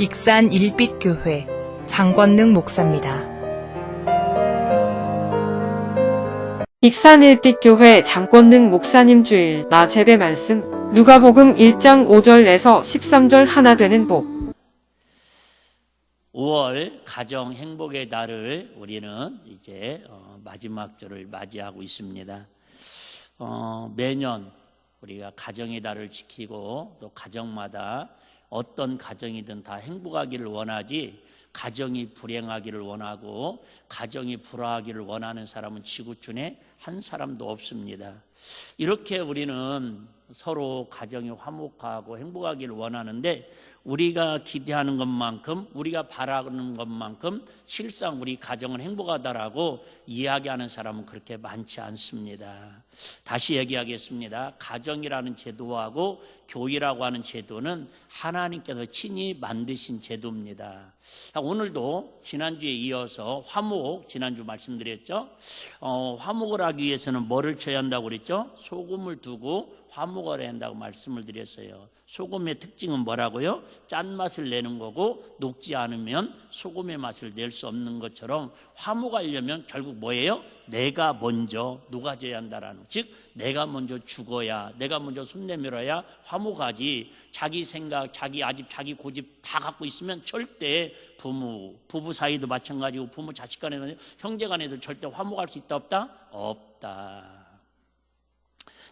익산 일빛교회 장권능 목사입니다. 익산 일빛교회 장권능 목사님 주일 낮 예배 말씀 누가복음 1장 5절에서 13절 하나 되는 복. 5월 가정 행복의 달을 우리는 이제 마지막 주를 맞이하고 있습니다. 매년 우리가 가정의 달을 지키고 또 가정마다 어떤 가정이든 다 행복하기를 원하지, 가정이 불행하기를 원하고 가정이 불화하기를 원하는 사람은 지구촌에 한 사람도 없습니다. 이렇게 우리는 서로 가정이 화목하고 행복하기를 원하는데, 우리가 기대하는 것만큼, 우리가 바라는 것만큼 실상 우리 가정은 행복하다라고 이야기하는 사람은 그렇게 많지 않습니다. 다시 얘기하겠습니다. 가정이라는 제도하고 교회라고 하는 제도는 하나님께서 친히 만드신 제도입니다. 오늘도 지난주에 이어서 화목, 지난주 말씀드렸죠. 화목을 하기 위해서는 뭐를 쳐야 한다고 그랬죠? 소금을 두고 화목을 해야 한다고 말씀을 드렸어요. 소금의 특징은 뭐라고요? 짠맛을 내는 거고, 녹지 않으면 소금의 맛을 낼 수 없는 것처럼 화목하려면 결국 뭐예요? 내가 먼저 녹아져야 한다라는, 즉 내가 먼저 죽어야, 내가 먼저 손 내밀어야 화목하지, 자기 생각, 자기 고집 다 갖고 있으면 절대 부부 사이도 마찬가지고 부모 자식 간에도 형제 간에도 절대 화목할 수 있다 없다? 없다.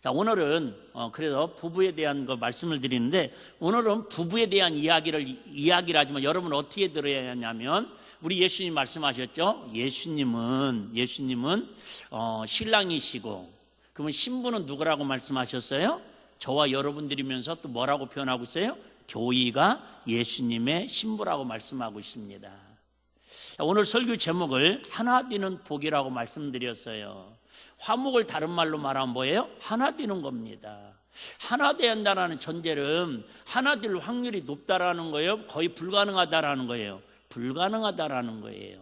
자, 오늘은 그래서 부부에 대한 거 말씀을 드리는데, 오늘은 부부에 대한 이야기를 하지만 여러분 어떻게 들어야 하냐면, 우리 예수님 말씀하셨죠? 예수님은 신랑이시고, 그러면 신부는 누구라고 말씀하셨어요? 저와 여러분들이면서 또 뭐라고 표현하고 있어요? 교회가 예수님의 신부라고 말씀하고 있습니다. 자, 오늘 설교 제목을 하나 되는 복이라고 말씀드렸어요. 화목을 다른 말로 말하면 뭐예요? 하나 되는 겁니다. 하나 돼야 한다는 전제는 하나 될 확률이 높다라는 거예요? 거의 불가능하다라는 거예요? 불가능하다라는 거예요.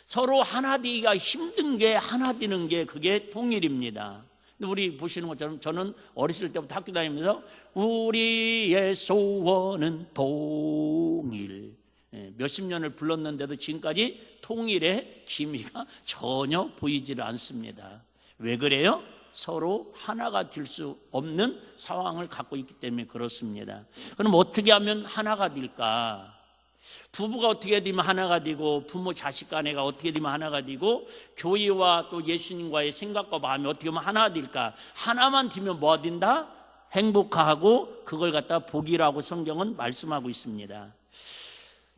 서로 하나 되기가 힘든 게, 하나 되는 게 그게 통일입니다. 근데 우리 보시는 것처럼 저는 어렸을 때부터 학교 다니면서 우리의 소원은 통일, 몇십 년을 불렀는데도 지금까지 통일의 기미가 전혀 보이지를 않습니다. 왜 그래요? 서로 하나가 될 수 없는 상황을 갖고 있기 때문에 그렇습니다. 그럼 어떻게 하면 하나가 될까? 부부가 어떻게 되면 하나가 되고, 부모 자식 간에가 어떻게 되면 하나가 되고, 교회와 또 예수님과의 생각과 마음이 어떻게 하면 하나가 될까? 하나만 되면 뭐가 된다? 행복하고, 그걸 갖다 복이라고 성경은 말씀하고 있습니다.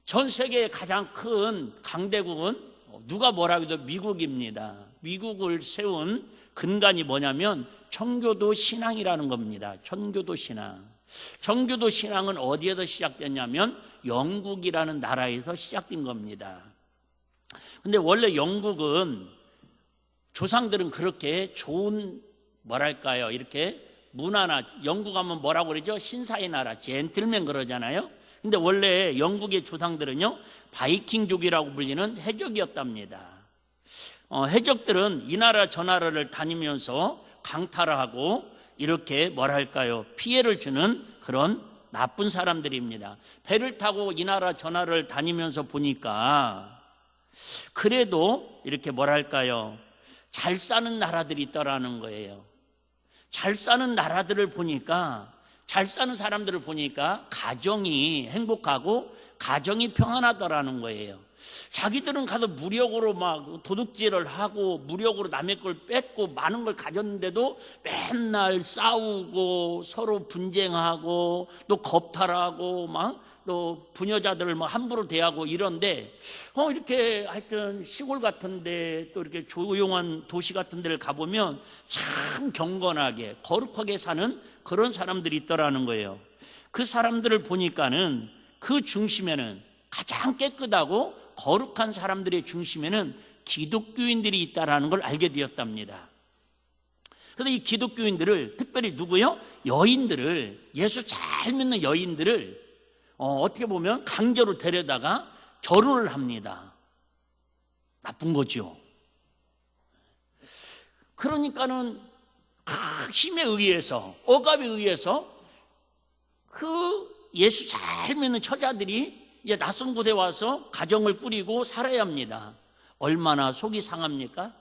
전 세계의 가장 큰 강대국은 누가 뭐라고 해도 미국입니다. 미국을 세운 근간이 뭐냐면 청교도 신앙이라는 겁니다. 청교도 신앙. 청교도 신앙은 어디에서 시작됐냐면 영국이라는 나라에서 시작된 겁니다. 근데 원래 영국은, 조상들은 그렇게 좋은, 뭐랄까요, 이렇게 문화나, 영국 하면 뭐라고 그러죠? 신사의 나라, 젠틀맨 그러잖아요. 근데 원래 영국의 조상들은요, 바이킹족이라고 불리는 해적이었답니다. 해적들은 이 나라 저 나라를 다니면서 강탈을 하고 이렇게 뭐랄까요, 피해를 주는 그런 나쁜 사람들입니다. 배를 타고 이 나라 저 나라를 다니면서 보니까 그래도 이렇게 뭐랄까요, 잘 사는 나라들이 있더라는 거예요. 잘 사는 나라들을 보니까, 잘 사는 사람들을 보니까 가정이 행복하고 가정이 평안하더라는 거예요. 자기들은 가서 무력으로 막 도둑질을 하고 무력으로 남의 걸 뺏고 많은 걸 가졌는데도 맨날 싸우고 서로 분쟁하고 또 겁탈하고 막 또 부녀자들을 막 함부로 대하고 이런데, 이렇게 하여튼 시골 같은데 또 이렇게 조용한 도시 같은 데를 가보면 참 경건하게 거룩하게 사는 그런 사람들이 있더라는 거예요. 그 사람들을 보니까는 그 중심에는, 가장 깨끗하고 거룩한 사람들의 중심에는 기독교인들이 있다라는 걸 알게 되었답니다. 그래서 이 기독교인들을, 특별히 누구요? 여인들을, 예수 잘 믿는 여인들을 어떻게 보면 강제로 데려다가 결혼을 합니다. 나쁜 거죠. 그러니까는 힘에 의해서, 억압에 의해서 그 예수 잘 믿는 처자들이 이제 낯선 곳에 와서 가정을 꾸리고 살아야 합니다. 얼마나 속이 상합니까?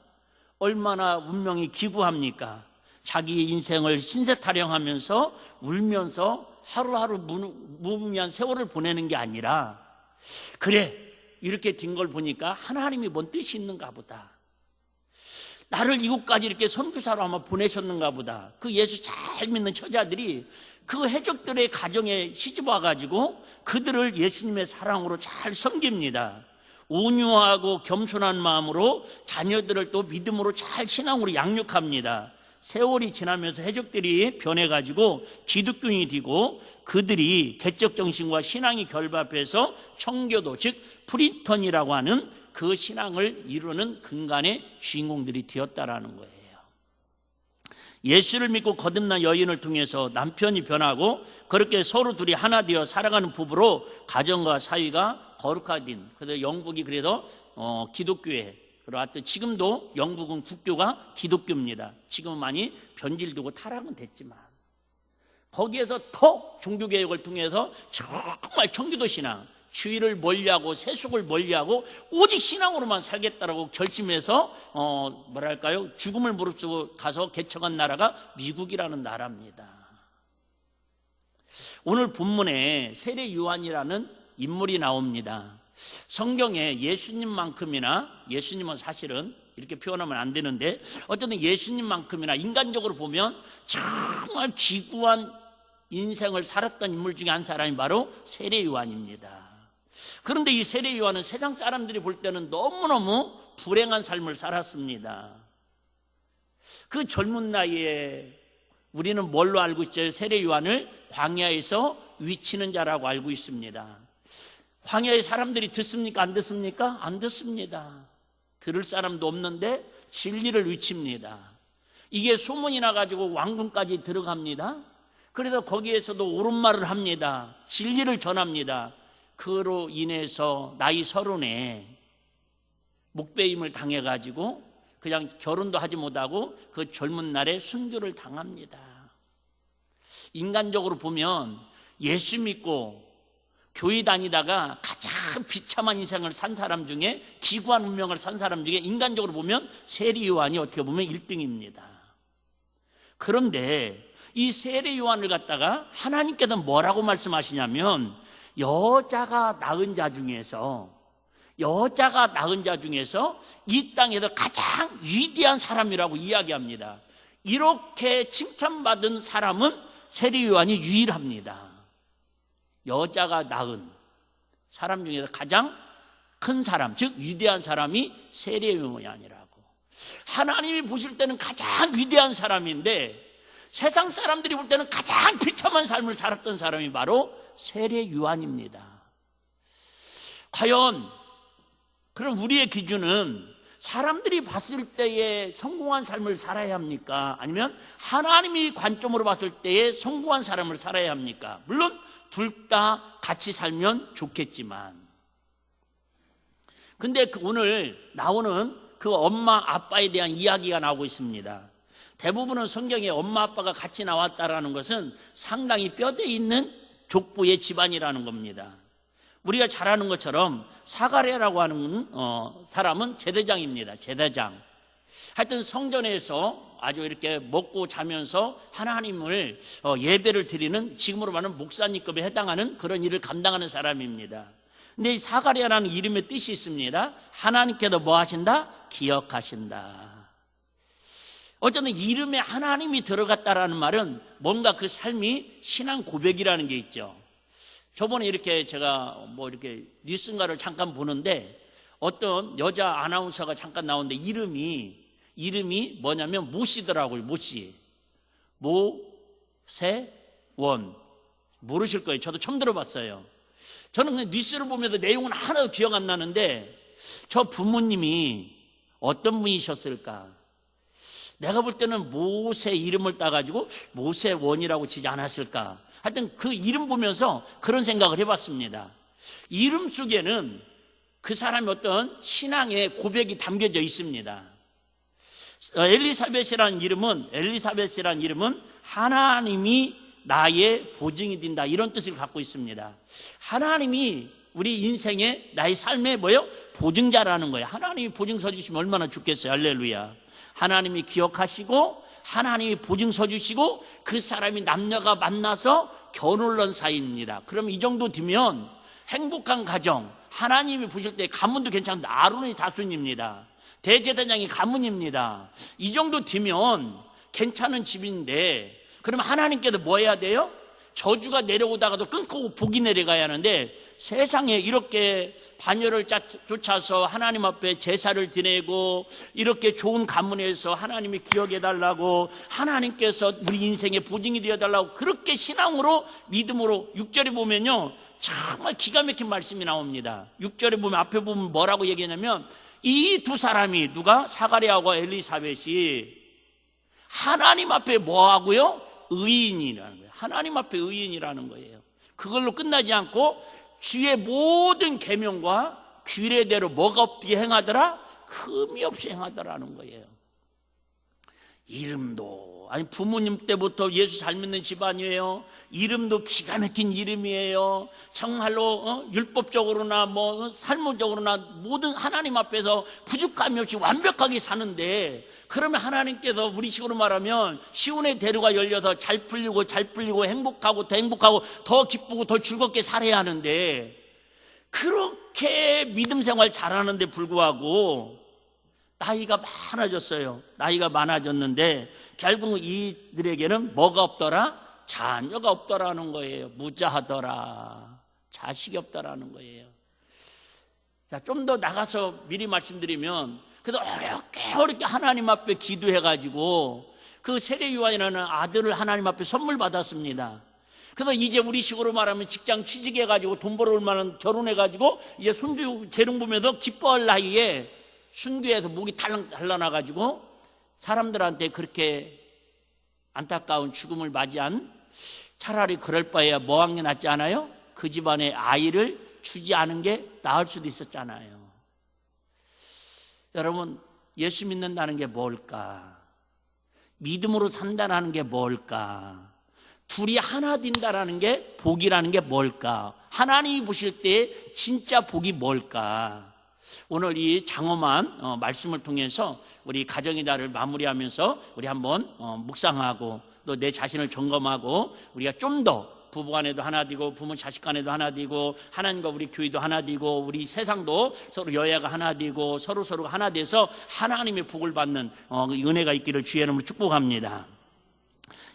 얼마나 운명이 기구합니까? 자기 인생을 신세타령하면서 울면서 하루하루 무의미한 세월을 보내는 게 아니라, 그래, 이렇게 된 걸 보니까 하나님이 뭔 뜻이 있는가 보다. 나를 이곳까지 이렇게 선교사로 아마 보내셨는가 보다. 그 예수 잘 믿는 처자들이 그 해적들의 가정에 시집 와가지고 그들을 예수님의 사랑으로 잘 섬깁니다. 온유하고 겸손한 마음으로 자녀들을 또 믿음으로 잘 신앙으로 양육합니다. 세월이 지나면서 해적들이 변해가지고 기독교인이 되고 그들이 개적 정신과 신앙이 결합해서 청교도, 즉 프리턴이라고 하는 그 신앙을 이루는 근간의 주인공들이 되었다라는 거예요. 예수를 믿고 거듭난 여인을 통해서 남편이 변하고 그렇게 서로 둘이 하나 되어 살아가는 부부로 가정과 사위가 거룩화된, 그래서 영국이 그래도 기독교에, 그리고 하여튼 지금도 영국은 국교가 기독교입니다. 지금은 많이 변질되고 타락은 됐지만 거기에서 더 종교개혁을 통해서 정말 청교도 신앙, 주의를 멀리하고 세속을 멀리하고 오직 신앙으로만 살겠다라고 결심해서 뭐랄까요, 죽음을 무릅쓰고 가서 개척한 나라가 미국이라는 나라입니다. 오늘 본문에 세례 요한이라는 인물이 나옵니다. 성경에 예수님만큼이나, 예수님은 사실은 이렇게 표현하면 안 되는데 어쨌든 예수님만큼이나 인간적으로 보면 정말 기구한 인생을 살았던 인물 중에 한 사람이 바로 세례 요한입니다. 그런데 이 세례 요한은 세상 사람들이 볼 때는 너무너무 불행한 삶을 살았습니다. 그 젊은 나이에 우리는 뭘로 알고 있어요? 세례 요한을 광야에서 위치는 자라고 알고 있습니다. 광야의 사람들이 듣습니까? 안 듣습니까? 안 듣습니다. 들을 사람도 없는데 진리를 위칩니다. 이게 소문이 나가지고 왕궁까지 들어갑니다. 그래서 거기에서도 옳은 말을 합니다. 진리를 전합니다. 그로 인해서 나이 30에 목배임을 당해가지고 그냥 결혼도 하지 못하고 그 젊은 날에 순교를 당합니다. 인간적으로 보면 예수 믿고 교회 다니다가 가장 비참한 인생을 산 사람 중에, 기구한 운명을 산 사람 중에 인간적으로 보면 세례 요한이 어떻게 보면 1등입니다. 그런데 이 세례 요한을 갖다가 하나님께서 뭐라고 말씀하시냐면 여자가 낳은 자 중에서 이 땅에서 가장 위대한 사람이라고 이야기합니다. 이렇게 칭찬받은 사람은 세례 요한이 유일합니다. 여자가 낳은 사람 중에서 가장 큰 사람, 즉 위대한 사람이 세례 요한이라고. 하나님이 보실 때는 가장 위대한 사람인데 세상 사람들이 볼 때는 가장 비참한 삶을 살았던 사람이 바로 세례 요한입니다. 과연 그럼 우리의 기준은 사람들이 봤을 때에 성공한 삶을 살아야 합니까? 아니면 하나님이 관점으로 봤을 때에 성공한 사람을 살아야 합니까? 물론 둘 다 같이 살면 좋겠지만, 근데 오늘 나오는 그 엄마 아빠에 대한 이야기가 나오고 있습니다. 대부분은 성경에 엄마 아빠가 같이 나왔다라는 것은 상당히 뼈대 있는 족보의 집안이라는 겁니다. 우리가 잘 아는 것처럼 사가랴라고 하는 사람은 제사장입니다. 제사장. 하여튼 성전에서 아주 이렇게 먹고 자면서 하나님을 예배를 드리는, 지금으로 말하면 목사님급에 해당하는 그런 일을 감당하는 사람입니다. 근데 이 사가랴라는 이름의 뜻이 있습니다. 하나님께서 뭐 하신다? 기억하신다. 어쨌든 이름에 하나님이 들어갔다라는 말은 뭔가 그 삶이 신앙 고백이라는 게 있죠. 저번에 이렇게 제가 이렇게 뉴스인가를 잠깐 보는데 어떤 여자 아나운서가 잠깐 나오는데 이름이 뭐냐면 모씨더라고요. 모씨. 모세원. 모르실 거예요. 저도 처음 들어봤어요. 저는 그냥 뉴스를 보면서 내용은 하나도 기억 안 나는데 저 부모님이 어떤 분이셨을까? 내가 볼 때는 모세 이름을 따가지고 모세원이라고 지지 않았을까? 하여튼 그 이름 보면서 그런 생각을 해봤습니다. 이름 속에는 그 사람의 어떤 신앙의 고백이 담겨져 있습니다. 엘리사벳이라는 이름은 하나님이 나의 보증이 된다, 이런 뜻을 갖고 있습니다. 하나님이 우리 인생의 나의 삶의 뭐예요? 보증자라는 거예요. 하나님이 보증서 주시면 얼마나 좋겠어요. 할렐루야. 하나님이 기억하시고 하나님이 보증서 주시고 그 사람이 남녀가 만나서 결혼을 한 사이입니다. 그럼 이 정도 되면 행복한 가정, 하나님이 보실 때 가문도 괜찮은데 아론의 자손입니다. 대제사장이 가문입니다. 이 정도 되면 괜찮은 집인데 그러면 하나님께서 뭐 해야 돼요? 저주가 내려오다가도 끊고 복이 내려가야 하는데 세상에 이렇게 반열을 쫓아서 하나님 앞에 제사를 지내고 이렇게 좋은 가문에서 하나님이 기억해달라고 하나님께서 우리 인생의 보증이 되어달라고 그렇게 신앙으로 믿음으로 6절에 보면요 정말 기가 막힌 말씀이 나옵니다. 6절에 보면 앞에 보면 뭐라고 얘기하냐면 이 두 사람이 누가? 사가랴와 엘리사벳이 하나님 앞에 뭐하고요? 의인이라는 거예요. 하나님 앞에 의인이라는 거예요. 그걸로 끝나지 않고 주의 모든 계명과 규례대로 뭐가 없게 행하더라? 흠이 없이 행하더라는 거예요. 이름도 아니 부모님 때부터 예수 잘 믿는 집안이에요. 이름도 기가 막힌 이름이에요. 정말로 율법적으로나 뭐 삶적으로나 모든 하나님 앞에서 부족함이 없이 완벽하게 사는데 그러면 하나님께서 우리식으로 말하면 시온의 대로가 열려서 잘 풀리고 행복하고 더 행복하고 더 기쁘고 더 즐겁게 살아야 하는데 그렇게 믿음 생활 잘하는데 불구하고 나이가 많아졌어요. 나이가 많아졌는데 결국 이들에게는 뭐가 없더라? 자녀가 없더라는 거예요. 무자하더라. 자식이 없더라는 거예요. 자, 좀 더 나가서 미리 말씀드리면 그래도 어렵게 하나님 앞에 기도해가지고 그 세례 요한이라는 아들을 하나님 앞에 선물 받았습니다. 그래서 이제 우리식으로 말하면 직장 취직해가지고 돈 벌어올 만한 결혼해가지고 이제 손주 재능 보면서 기뻐할 나이에 순교해서 목이 달라나가지고 사람들한테 그렇게 안타까운 죽음을 맞이한 차라리 그럴 바에야 뭐 한 게 낫지 않아요? 그 집안에 아이를 주지 않은 게 나을 수도 있었잖아요. 여러분 예수 믿는다는 게 뭘까? 믿음으로 산다는 게 뭘까? 둘이 하나 된다는 게 복이라는 게 뭘까? 하나님이 보실 때 진짜 복이 뭘까? 오늘 이 장엄한 말씀을 통해서 우리 가정의 달을 마무리하면서 우리 한번 묵상하고 또 내 자신을 점검하고 우리가 좀 더 부부간에도 하나 되고 부모 자식간에도 하나 되고 하나님과 우리 교회도 하나 되고 우리 세상도 서로 여야가 하나 되고 서로가 하나 돼서 하나님의 복을 받는 은혜가 있기를 주의 이름으로 축복합니다.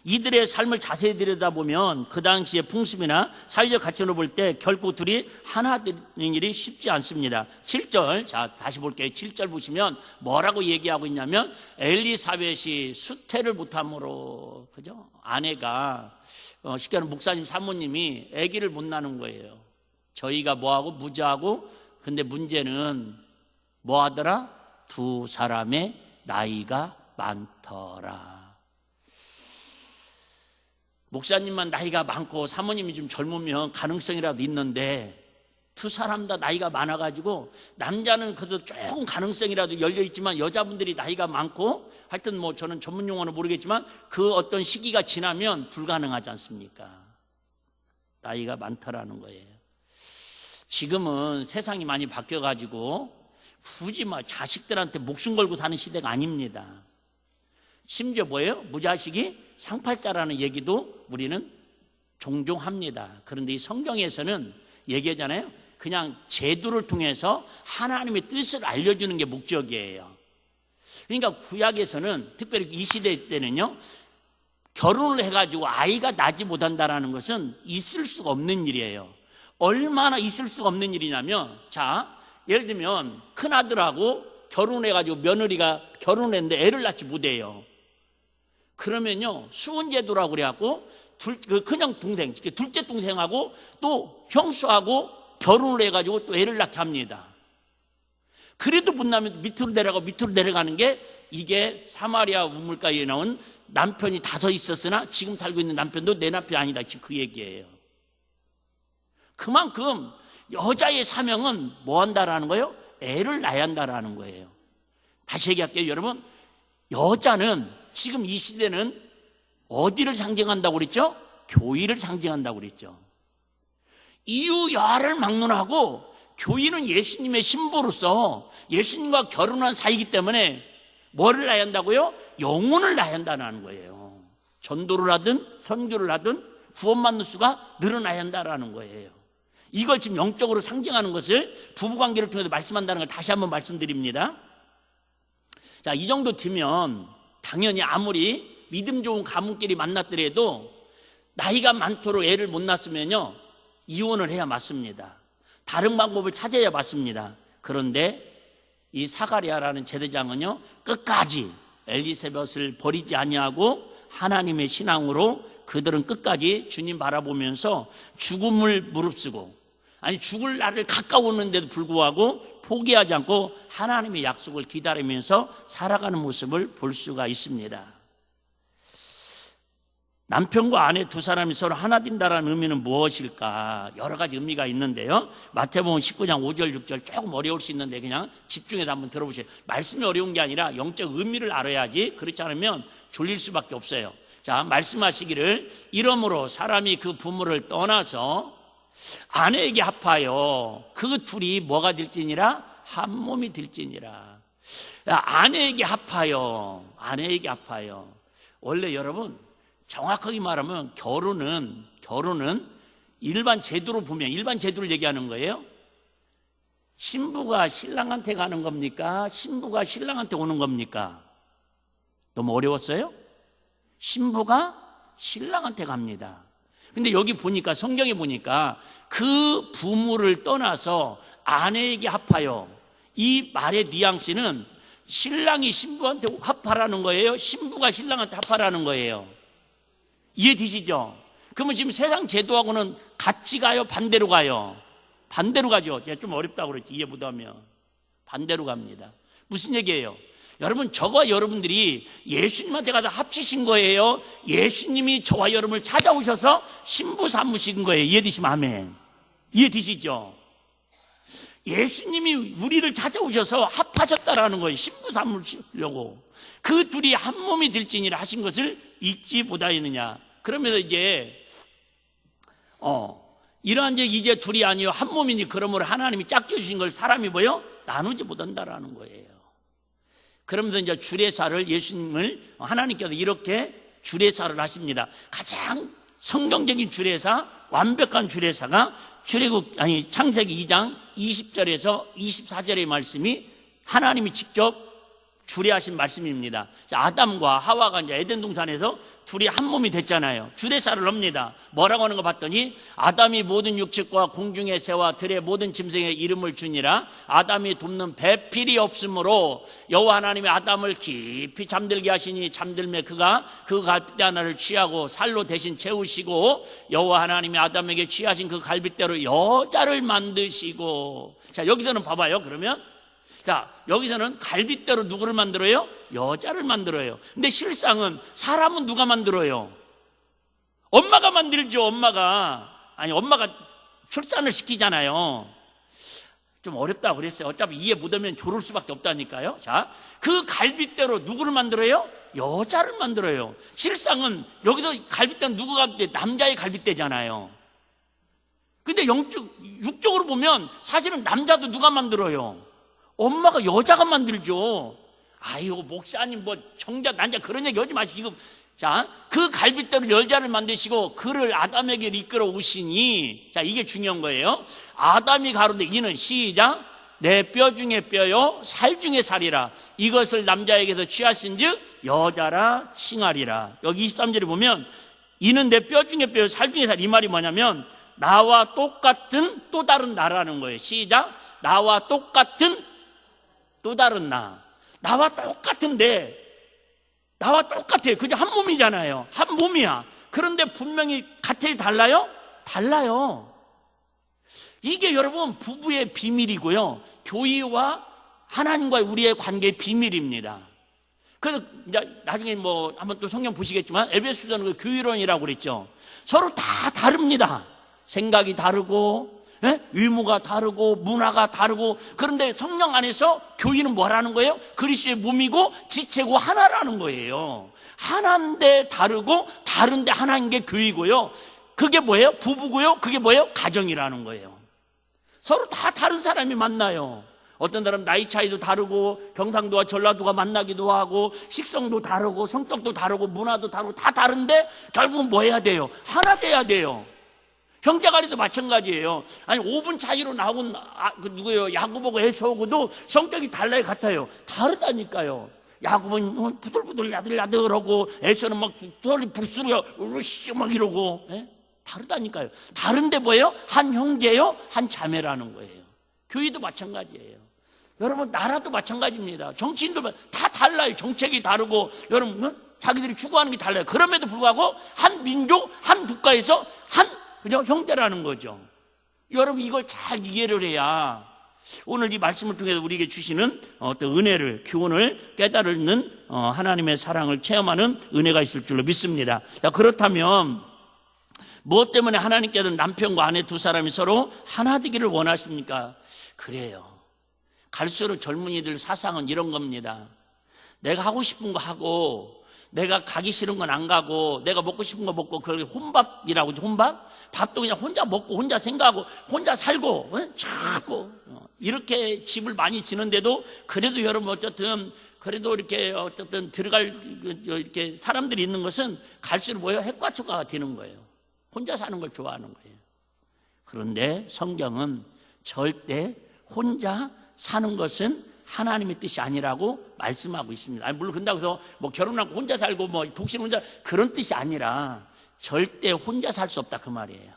이들의 삶을 자세히 들여다보면 그 당시의 풍습이나 사회적 가치로 볼 때 결코 둘이 하나 되는 일이 쉽지 않습니다. 7절, 자 다시 볼게요. 7절 보시면 뭐라고 얘기하고 있냐면 엘리사벳이 수태를 못함으로, 그죠? 아내가 쉽게 말하면 목사님 사모님이 아기를 못 낳는 거예요. 저희가 뭐하고 무자하고, 근데 문제는 뭐하더라? 두 사람의 나이가 많더라. 목사님만 나이가 많고 사모님이 좀 젊으면 가능성이라도 있는데 두 사람 다 나이가 많아가지고 남자는 그래도 조금 가능성이라도 열려있지만 여자분들이 나이가 많고 하여튼 뭐 저는 전문 용어는 모르겠지만 그 어떤 시기가 지나면 불가능하지 않습니까? 나이가 많다라는 거예요. 지금은 세상이 많이 바뀌어가지고 굳이 막 자식들한테 목숨 걸고 사는 시대가 아닙니다. 심지어 뭐예요? 무자식이 상팔자라는 얘기도 우리는 종종 합니다. 그런데 이 성경에서는 얘기하잖아요. 그냥 제도를 통해서 하나님의 뜻을 알려주는 게 목적이에요. 그러니까 구약에서는 특별히 이 시대 때는요, 결혼을 해가지고 아이가 나지 못한다는 것은 있을 수가 없는 일이에요. 얼마나 있을 수가 없는 일이냐면, 자, 예를 들면 큰아들하고 결혼해가지고 며느리가 결혼했는데 애를 낳지 못해요. 그러면요, 수은제도라고 그래갖고 그냥 동생, 둘째 동생하고 또 형수하고 결혼을 해가지고 또 애를 낳게 합니다. 그래도 못 나면 밑으로 내려가는 게 이게 사마리아 우물가에 나온 남편이 5 있었으나 지금 살고 있는 남편도 내 남편이 아니다. 지금 그 얘기예요. 그만큼 여자의 사명은 뭐 한다라는 거예요? 애를 낳아야 한다라는 거예요. 다시 얘기할게요, 여러분. 여자는 지금 이 시대는 어디를 상징한다고 그랬죠? 교회를 상징한다고 그랬죠. 이유 여하를 막론하고 교인은 예수님의 신부로서 예수님과 결혼한 사이이기 때문에 뭐를 낳아야 한다고요? 영혼을 낳아야 한다는 거예요. 전도를 하든 선교를 하든 구원받는 수가 늘어나야 한다는 거예요. 이걸 지금 영적으로 상징하는 것을 부부관계를 통해서 말씀한다는 걸 다시 한번 말씀드립니다. 자, 이 정도 되면 당연히 아무리 믿음 좋은 가문끼리 만났더라도 나이가 많도록 애를 못 낳았으면요 이혼을 해야 맞습니다. 다른 방법을 찾아야 맞습니다. 그런데 이 사가랴라는 제사장은요 끝까지 엘리사벳을 버리지 아니하고 하나님의 신앙으로 그들은 끝까지 주님 바라보면서 죽음을 무릅쓰고 아니 죽을 날을 가까웠는데도 불구하고 포기하지 않고 하나님의 약속을 기다리면서 살아가는 모습을 볼 수가 있습니다. 남편과 아내 두 사람이 서로 하나 된다는 의미는 무엇일까? 여러 가지 의미가 있는데요. 마태복음 19장 5절 6절 조금 어려울 수 있는데 그냥 집중해서 한번 들어보세요. 말씀이 어려운 게 아니라 영적 의미를 알아야지 그렇지 않으면 졸릴 수밖에 없어요. 자, 말씀하시기를 이러므로 사람이 그 부모를 떠나서 아내에게 합하여 그 둘이 뭐가 될지니라? 한 몸이 될지니라. 아내에게 합하여 원래 여러분 정확하게 말하면 결혼은 일반 제도로 보면 일반 제도를 얘기하는 거예요. 신부가 신랑한테 가는 겁니까? 신부가 신랑한테 오는 겁니까? 너무 어려웠어요? 신부가 신랑한테 갑니다. 근데 여기 보니까 성경에 보니까 그 부모를 떠나서 아내에게 합하여 이 말의 뉘앙스는 신랑이 신부한테 합하라는 거예요? 신부가 신랑한테 합하라는 거예요? 이해되시죠? 그러면 지금 세상 제도하고는 같이 가요? 반대로 가요? 반대로 가죠. 제가 좀 어렵다고 그랬지. 이해 못하면 반대로 갑니다. 무슨 얘기예요? 여러분 저와 여러분들이 예수님한테 가서 합치신 거예요? 예수님이 저와 여러분을 찾아오셔서 신부 삼으신 거예요? 이해되시면 아멘. 이해되시죠? 예수님이 우리를 찾아오셔서 합하셨다라는 거예요. 신부 삼으시려고. 그 둘이 한 몸이 될지니라 하신 것을 잊지 못하였느냐. 그러면서 이제 이러한 이제 둘이 아니요 한 몸이니 그러므로 하나님이 짝져 주신 걸 사람이 뭐요? 나누지 못한다라는 거예요. 그러면서 이제 주례사를 예수님을 하나님께서 이렇게 주례사를 하십니다. 가장 성경적인 주례사, 완벽한 주례사가 창세기 2장 20절에서 24절의 말씀이 하나님이 직접 주례하신 말씀입니다. 아담과 하와가 이제 에덴 동산에서 둘이 한 몸이 됐잖아요. 주례사를 합니다. 뭐라고 하는 거 봤더니 아담이 모든 육축과 공중의 새와 들의 모든 짐승의 이름을 주니라. 아담이 돕는 배필이 없으므로 여호와 하나님이 아담을 깊이 잠들게 하시니 잠들매 그가 그 갈빗대 하나를 취하고 살로 대신 채우시고 여호와 하나님이 아담에게 취하신 그 갈빗대로 여자를 만드시고. 자, 여기서는 봐봐요. 그러면 자, 여기서는 갈빗대로 누구를 만들어요? 여자를 만들어요. 근데 실상은 사람은 누가 만들어요? 엄마가 만들죠. 엄마가 출산을 시키잖아요. 좀 어렵다고 그랬어요. 어차피 이해 못하면 조를 수밖에 없다니까요. 자, 그 갈빗대로 누구를 만들어요? 여자를 만들어요. 실상은 여기서 갈빗대는 누구가 갈빗대? 남자의 갈빗대잖아요. 근데 육적으로 보면 사실은 남자도 누가 만들어요? 엄마가 여자가 만들죠. 아이고 목사님 정자 난자 그런 얘기 하지 마시고. 자, 그 갈빗대로 여자를 만드시고 그를 아담에게 이끌어 오시니. 자, 이게 중요한 거예요. 아담이 가로되 이는 시작 내 뼈 중에 뼈요 살 중에 살이라. 이것을 남자에게서 취하신즉 여자라 칭하리라. 여기 23절에 보면 이는 내 뼈 중에 뼈요 살 중에 살. 이 말이 뭐냐면 나와 똑같은 또 다른 나라는 거예요. 시작 나와 똑같은 또 다른 나와 똑같은데 나와 똑같아요. 그냥 한 몸이잖아요. 한 몸이야. 그런데 분명히 같아요? 달라요? 달라요. 이게 여러분 부부의 비밀이고요. 교회와 하나님과의 우리의 관계의 비밀입니다. 그래서 이제 나중에 한번 또 성경 보시겠지만 에베소서는 그 교회론이라고 그랬죠. 서로 다 다릅니다. 생각이 다르고 의무가 다르고 문화가 다르고. 그런데 성령 안에서 교회는 뭐라는 거예요? 그리스도의 몸이고 지체고 하나라는 거예요. 하나인데 다르고 다른데 하나인 게 교회고요. 그게 뭐예요? 부부고요. 그게 뭐예요? 가정이라는 거예요. 서로 다 다른 사람이 만나요. 어떤 사람 나이 차이도 다르고 경상도와 전라도가 만나기도 하고 식성도 다르고 성격도 다르고 문화도 다르고 다 다른데 결국은 뭐 해야 돼요? 하나 돼야 돼요. 형제간에도 마찬가지예요. 아니 5분 차이로 나온 누구예요? 야곱하고 에서하고도 성격이 달라요, 같아요? 다르다니까요. 야곱은 부들부들 야들야들하고 에서는 막 털이 불수려 으르시 막 이러고 다르다니까요. 다른데 뭐예요? 한 형제요, 한 자매라는 거예요. 교회도 마찬가지예요. 여러분 나라도 마찬가지입니다. 정치인도 다 달라요. 정책이 다르고 여러분 자기들이 추구하는 게 달라요. 그럼에도 불구하고 한 민족, 한 국가에서 그냥 형제라는 거죠. 여러분 이걸 잘 이해를 해야 오늘 이 말씀을 통해서 우리에게 주시는 어떤 은혜를, 교훈을 깨달는 하나님의 사랑을 체험하는 은혜가 있을 줄로 믿습니다. 자, 그렇다면 무엇 때문에 하나님께서는 남편과 아내 두 사람이 서로 하나 되기를 원하십니까? 그래요. 갈수록 젊은이들 사상은 이런 겁니다. 내가 하고 싶은 거 하고 내가 가기 싫은 건 안 가고 내가 먹고 싶은 거 먹고 그걸 혼밥이라고 하죠. 혼밥? 밥도 그냥 혼자 먹고 혼자 생각하고 혼자 살고 자꾸 이렇게 집을 많이 지는데도 그래도 여러분 어쨌든 그래도 이렇게 어쨌든 들어갈 이렇게 사람들이 있는 것은 갈수록 뭐예요? 핵과초가 되는 거예요. 혼자 사는 걸 좋아하는 거예요. 그런데 성경은 절대 혼자 사는 것은 하나님의 뜻이 아니라고 말씀하고 있습니다. 아니, 물론 그런다고 해서 뭐 결혼하고 혼자 살고 뭐 독신 혼자 그런 뜻이 아니라 절대 혼자 살 수 없다 그 말이에요.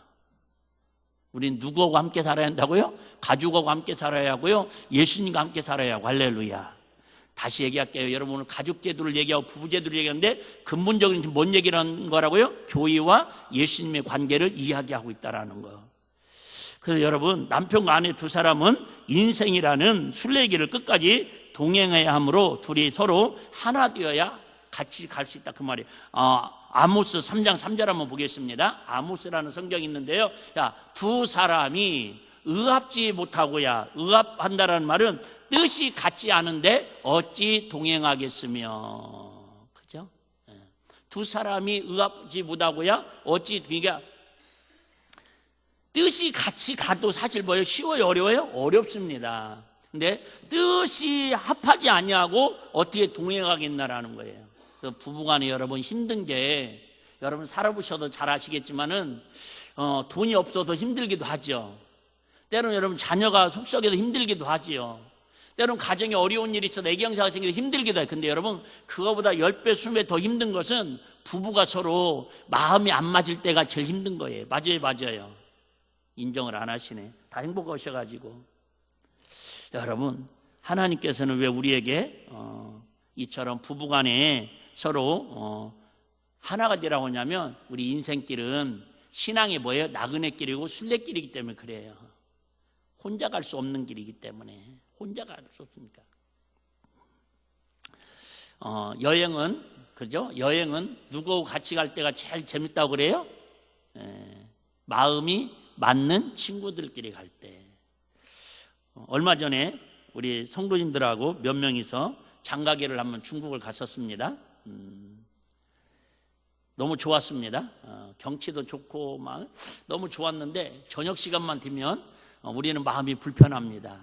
우린 누구하고 함께 살아야 한다고요? 가족하고 함께 살아야 하고요. 예수님과 함께 살아야 하고. 할렐루야. 다시 얘기할게요. 여러분 오늘 가족 제도를 얘기하고 부부 제도를 얘기하는데 근본적인 뭔 얘기를 하는 거라고요? 교회와 예수님의 관계를 이야기하고 있다라는 거. 그래서 여러분 남편과 아내 두 사람은 인생이라는 순례길을 끝까지 동행해야 하므로 둘이 서로 하나 되어야 같이 갈 수 있다 그 말이에요. 아모스 3장 3절 한번 보겠습니다. 아모스라는 성경이 있는데요. 자, 두 사람이 의합지 못하고야, 의합한다라는 말은 뜻이 같지 않은데 어찌 동행하겠으며, 그죠? 두 사람이 의합지 못하고야 어찌, 그러니까 뜻이 같이 가도 사실 뭐예요? 쉬워요? 어려워요? 어렵습니다. 근데 뜻이 합하지 아니하고 어떻게 동행하겠나라는 거예요. 그래서 부부간에 여러분 힘든 게 여러분 살아보셔도 잘 아시겠지만은 돈이 없어서 힘들기도 하죠. 때로는 여러분 자녀가 속썩여서 힘들기도 하지요. 때로는 가정에 어려운 일이 있어서 애경사가 생겨서 힘들기도 해요. 근데 여러분 그거보다 10배, 20배 더 힘든 것은 부부가 서로 마음이 안 맞을 때가 제일 힘든 거예요. 맞아요. 인정을 안 하시네. 다 행복하셔가지고. 여러분 하나님께서는 왜 우리에게 이처럼 부부간에 서로 하나가 되라고 하냐면 우리 인생길은 신앙이 뭐예요? 나그네길이고 순례길이기 때문에 그래요. 혼자 갈 수 없는 길이기 때문에. 혼자 갈 수 없으니까. 여행은 그죠? 여행은 누구하고 같이 갈 때가 제일 재밌다고 그래요? 마음이 맞는 친구들끼리 갈 때. 얼마 전에 우리 성도님들하고 몇 명이서 장가계를 한번 중국을 갔었습니다. 너무 좋았습니다. 경치도 좋고 막 너무 좋았는데 저녁 시간만 되면 우리는 마음이 불편합니다.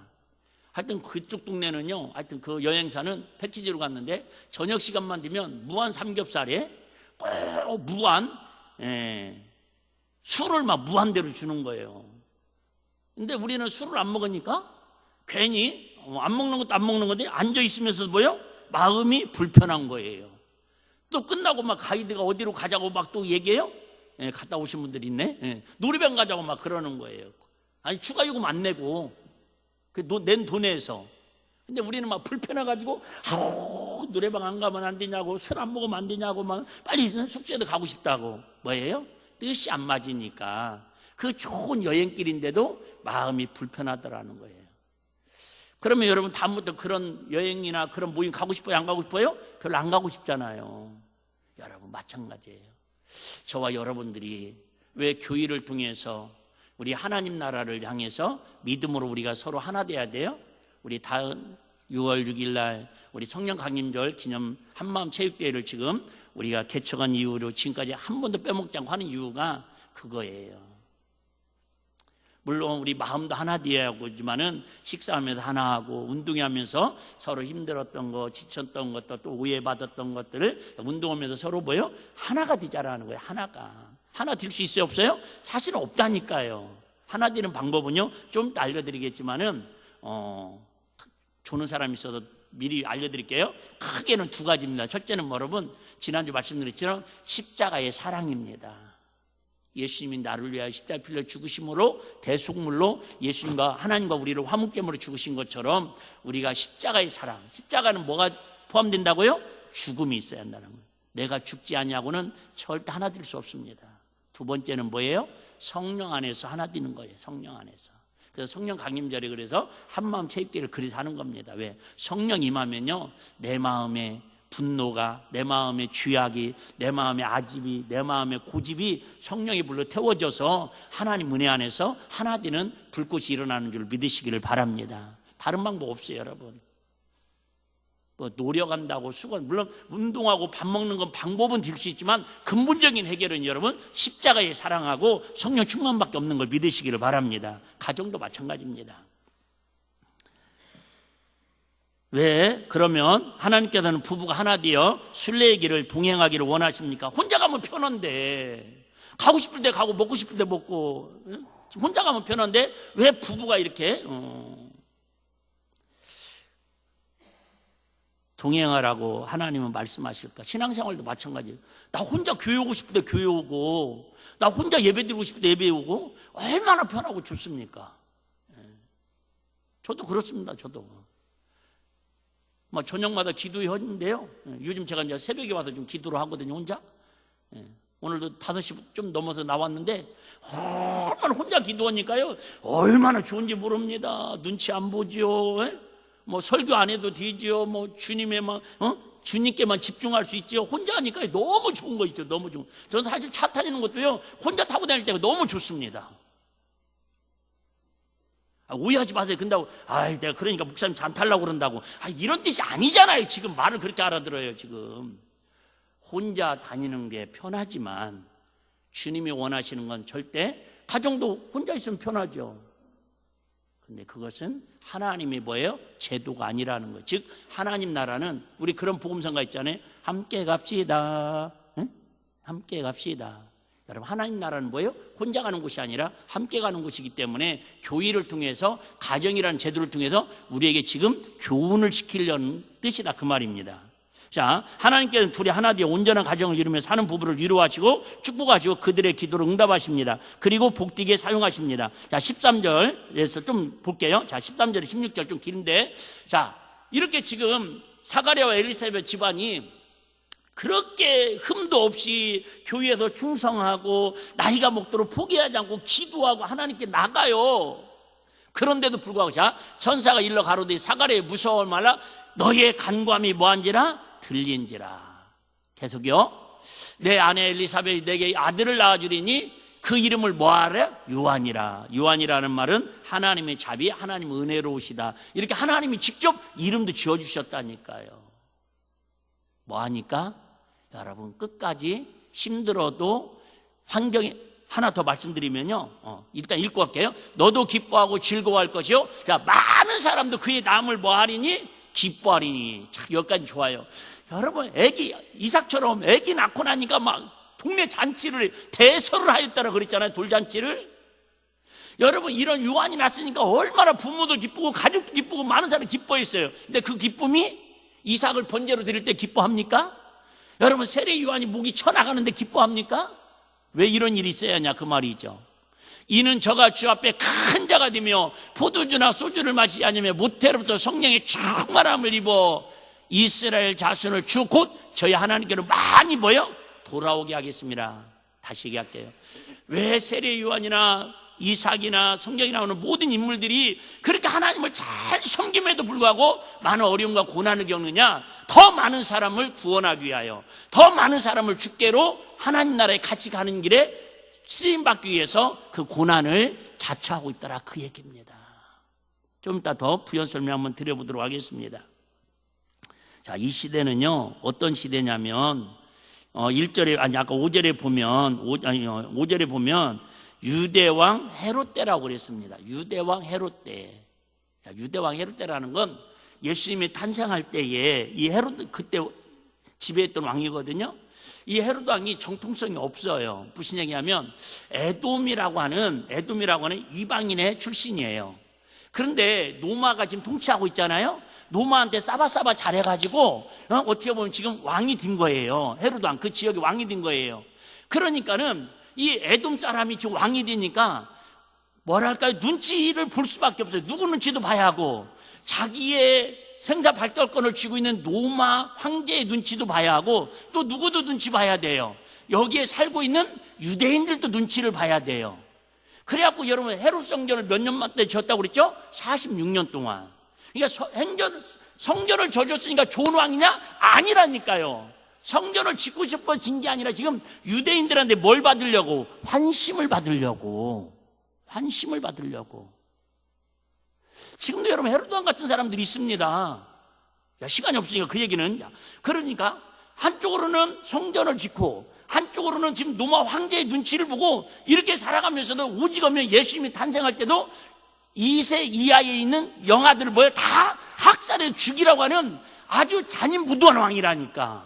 하여튼 그쪽 동네는요, 하여튼 그 여행사는 패키지로 갔는데 저녁 시간만 되면 무한 삼겹살에 꼭 무한 술을 막 무한대로 주는 거예요. 근데 우리는 술을 안 먹으니까 괜히 안 먹는 것도 안 먹는 건데 앉아 있으면서 뭐요? 마음이 불편한 거예요. 또 끝나고 막 가이드가 어디로 가자고 막 또 얘기해요? 갔다 오신 분들이 있네. 노래방 가자고 막 그러는 거예요. 아니 추가 요금 안 내고 낸 돈에서. 근데 우리는 막 불편해가지고 노래방 안 가면 안 되냐고, 술 안 먹으면 안 되냐고, 막 빨리 숙소에도 가고 싶다고. 뭐예요? 뜻이 안 맞으니까 그 좋은 여행길인데도 마음이 불편하더라는 거예요. 그러면 여러분 다음부터 그런 여행이나 그런 모임 가고 싶어요? 안 가고 싶어요? 별로 안 가고 싶잖아요. 여러분 마찬가지예요. 저와 여러분들이 왜 교회를 통해서 우리 하나님 나라를 향해서 믿음으로 우리가 서로 하나 돼야 돼요? 우리 다음 6월 6일 날 우리 성령 강림절 기념 한마음 체육대회를 지금 우리가 개척한 이후로 지금까지 한 번도 빼먹지 않고 하는 이유가 그거예요. 물론 우리 마음도 하나 되어야 하지만은 식사하면서 하나 하고 운동하면서 서로 힘들었던 거, 지쳤던 것도 또 오해받았던 것들을 운동하면서 서로 뭐요? 하나가 되자라는 거예요. 하나 될 수 있어요, 없어요? 사실은 없다니까요. 하나 되는 방법은요, 좀 이따 알려드리겠지만은 조는 사람이 있어도 미리 알려드릴게요. 크게는 두 가지입니다. 첫째는 여러분 지난주 말씀드렸지만 십자가의 사랑입니다. 예수님이 나를 위하여 십자가에 빌려 죽으심으로 대속물로 예수님과 하나님과 우리를 화목제물로 죽으신 것처럼 우리가 십자가의 사랑, 십자가는 뭐가 포함된다고요? 죽음이 있어야 한다는 거예요. 내가 죽지 아니하고는 절대 하나 될 수 없습니다. 두 번째는 뭐예요? 성령 안에서 하나 되는 거예요. 성령 안에서. 그래서 성령 강림절에 그래서 한마음 체육대회를 그래서 하는 겁니다. 왜? 성령 임하면요, 내 마음에 분노가, 내 마음의 죄악이, 내 마음의 아집이, 내 마음의 고집이 성령이 불러 태워져서 하나님 은혜 안에서 하나 되는 불꽃이 일어나는 줄 믿으시기를 바랍니다. 다른 방법 없어요, 여러분. 뭐 노력한다고 수건, 물론 운동하고 밥 먹는 건 방법은 될 수 있지만 근본적인 해결은 여러분 십자가에 사랑하고 성령 충만밖에 없는 걸 믿으시기를 바랍니다. 가정도 마찬가지입니다. 왜? 그러면 하나님께서는 부부가 하나 되어 순례의 길을 동행하기를 원하십니까? 혼자 가면 편한데, 가고 싶을 때 가고 먹고 싶을 때 먹고, 혼자 가면 편한데 왜 부부가 이렇게 동행하라고 하나님은 말씀하실까? 신앙생활도 마찬가지예요. 나 혼자 교회 오고 싶을 때 교회 오고, 나 혼자 예배 드리고 싶을 때 예배 오고, 얼마나 편하고 좋습니까? 저도 그렇습니다. 저도 저녁마다 기도했는데요, 요즘 제가 이제 새벽에 와서 좀 기도를 하거든요, 혼자. 오늘도 5시 좀 넘어서 나왔는데 얼마나 혼자 기도하니까요 얼마나 좋은지 모릅니다. 눈치 안 보죠. 뭐 설교 안 해도 되죠. 뭐 주님에만 주님께만 집중할 수 있죠. 혼자 하니까 너무 좋은 거 있죠. 너무 좋은. 저는 사실 차 타는 것도요 혼자 타고 다닐 때가 너무 좋습니다. 오해하지 마세요. 근다고 내가 그러니까 목사님 잘 타려고 그런다고 이런 뜻이 아니잖아요. 지금 말을 그렇게 알아들어요. 지금 혼자 다니는 게 편하지만 주님이 원하시는 건 절대, 가정도 혼자 있으면 편하죠. 근데 그것은 하나님의 뭐예요? 제도가 아니라는 거예요. 즉 하나님 나라는, 우리 그런 복음성가 있잖아요. 함께 갑시다. 응? 함께 갑시다. 여러분 하나님 나라는 뭐예요? 혼자 가는 곳이 아니라 함께 가는 곳이기 때문에 교회를 통해서, 가정이라는 제도를 통해서 우리에게 지금 교훈을 시키려는 뜻이다, 그 말입니다. 자, 하나님께서는 둘이 하나 되어 온전한 가정을 이루며 사는 부부를 위로하시고 축복하시고 그들의 기도를 응답하십니다. 그리고 복되게 사용하십니다. 자, 13절에서 좀 볼게요. 자, 13절에 16절 좀 긴데, 자, 이렇게 지금 사가랴와 엘리사벳 집안이 그렇게 흠도 없이 교회에서 충성하고 나이가 먹도록 포기하지 않고 기도하고 하나님께 나가요. 그런데도 불구하고, 자, 천사가 일러 가로되 사가랴에 무서워 말라, 너의 간구함이 뭐한지라? 들린지라. 계속요. 내 아내 엘리사벳이 내게 아들을 낳아주리니 그 이름을 뭐하래? 요한이라. 요한이라는 말은 하나님의 자비, 하나님 은혜로우시다. 이렇게 하나님이 직접 이름도 지어주셨다니까요. 뭐하니까? 여러분 끝까지 힘들어도 환경이, 하나 더 말씀드리면요, 일단 읽고 갈게요. 너도 기뻐하고 즐거워할 것이요, 많은 사람도 그의 남을 뭐하리니? 기뻐하리니. 참 여기까지 좋아요. 여러분 이삭처럼 애기 낳고 나니까 막 동네 잔치를 대설을 하였다라 그랬잖아요. 돌잔치를. 여러분 이런 요한이 났으니까 얼마나 부모도 기쁘고 가족도 기쁘고 많은 사람이 기뻐했어요. 근데 그 기쁨이 이삭을 번제로 드릴 때 기뻐합니까? 여러분 세례 요한이 목이 쳐나가는데 기뻐합니까? 왜 이런 일이 있어야 하냐 그 말이죠. 이는 저가 주 앞에 큰 자가 되며 포도주나 소주를 마시지 않으며 모태로부터 성령의 충만함을 입어 이스라엘 자손을 주 곧 저희 하나님께로 많이 모여 돌아오게 하겠습니다. 다시 얘기할게요. 왜 세례 요한이나 이삭이나 성경에 나오는 모든 인물들이 그렇게 하나님을 잘 섬김에도 불구하고 많은 어려움과 고난을 겪느냐? 더 많은 사람을 구원하기 위하여, 더 많은 사람을 주께로 하나님 나라에 같이 가는 길에 쓰임받기 위해서 그 고난을 자처하고 있더라, 그 얘기입니다. 좀 이따 더 부연 설명 한번 드려보도록 하겠습니다. 자, 이 시대는요 어떤 시대냐면 1절에 아니 아까 5절에 보면 5절에 보면 유대왕 헤롯 때라고 그랬습니다. 유대왕 헤롯 때. 유대왕 헤롯 때라는 건 예수님이 탄생할 때에 이 헤롯 그때 지배했던 왕이거든요. 이 헤롯 왕이 정통성이 없어요. 무슨 얘기냐면 에돔이라고 하는 이방인의 출신이에요. 그런데 노마가 지금 통치하고 있잖아요. 노마한테 싸바싸바 잘해가지고 어떻게 보면 지금 왕이 된 거예요. 헤롯 왕, 그 지역의 왕이 된 거예요. 그러니까는 이 에돔 사람이 지금 왕이 되니까 뭐랄까요, 눈치를 볼 수밖에 없어요. 누구 눈치도 봐야 하고 자기의 생사 발달권을 쥐고 있는 노마 황제의 눈치도 봐야 하고 또 누구도 눈치 봐야 돼요. 여기에 살고 있는 유대인들도 눈치를 봐야 돼요. 그래갖고 여러분 헤롯 성전을 몇 년 만에 지었다고 그랬죠? 46년 동안. 그러니까 성전을 져줬으니까 좋은 왕이냐? 아니라니까요. 성전을 짓고 싶어진 게 아니라 지금 유대인들한테 뭘 받으려고? 환심을 받으려고. 지금도 여러분 헤롯 왕 같은 사람들이 있습니다. 시간이 없으니까 그 얘기는. 그러니까 한쪽으로는 성전을 짓고 한쪽으로는 지금 노마 황제의 눈치를 보고 이렇게 살아가면서도 오직하면 예수님이 탄생할 때도 2세 이하에 있는 영아들을 다 학살해 죽이라고 하는 아주 잔인무도한 왕이라니까.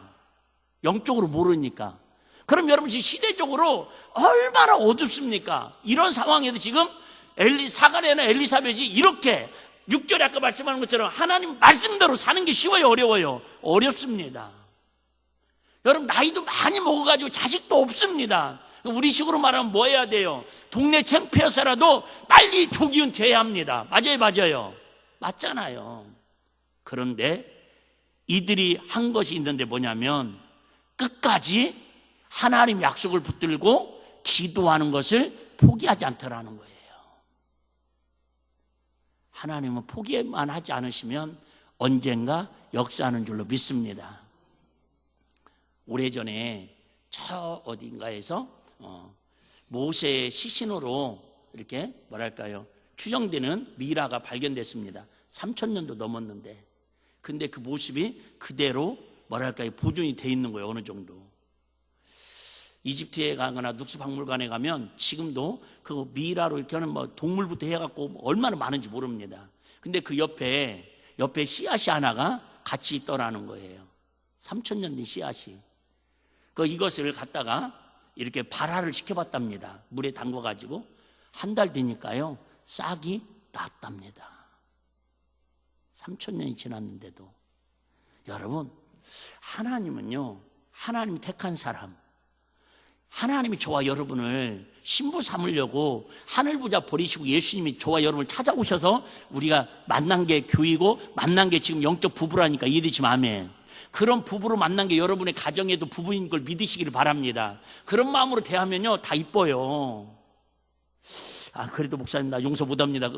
영적으로 모르니까. 그럼 여러분 지금 시대적으로 얼마나 어둡습니까? 이런 상황에도 지금 사가랴나 엘리사벳이 이렇게 6절에 아까 말씀하는 것처럼 하나님 말씀대로 사는 게 쉬워요, 어려워요? 어렵습니다. 여러분 나이도 많이 먹어가지고 자식도 없습니다. 우리식으로 말하면 뭐 해야 돼요? 동네 창피해서라도 빨리 조기 은퇴해야 합니다. 맞아요. 맞잖아요. 그런데 이들이 한 것이 있는데 뭐냐면 끝까지 하나님 약속을 붙들고 기도하는 것을 포기하지 않더라는 거예요. 하나님은 포기만 하지 않으시면 언젠가 역사하는 줄로 믿습니다. 오래전에 저 어딘가에서 모세의 시신으로 이렇게 뭐랄까요, 추정되는 미라가 발견됐습니다. 3000년도 넘었는데, 근데 그 모습이 그대로 뭐랄까요, 보존이 돼 있는 거예요. 어느 정도. 이집트에 가거나 눅스 박물관에 가면 지금도 그 미라로 이렇게 하는 동물부터 해갖고 얼마나 많은지 모릅니다. 근데 그 옆에 씨앗이 하나가 같이 있더라는 거예요. 3000년 된 씨앗이. 이것을 갖다가 이렇게 발화를 시켜봤답니다. 물에 담궈가지고 한 달 되니까요 싹이 났답니다. 3000년이 지났는데도. 여러분 하나님은요, 하나님이 택한 사람, 하나님이 저와 여러분을 신부 삼으려고 하늘부자 버리시고 예수님이 저와 여러분을 찾아오셔서 우리가 만난 게 교회고 만난 게 지금 영적 부부라니까 이해되시면 아멘. 그런 부부로 만난 게 여러분의 가정에도 부부인 걸 믿으시기를 바랍니다. 그런 마음으로 대하면요 다 이뻐요. 그래도 목사님 나 용서 못합니다.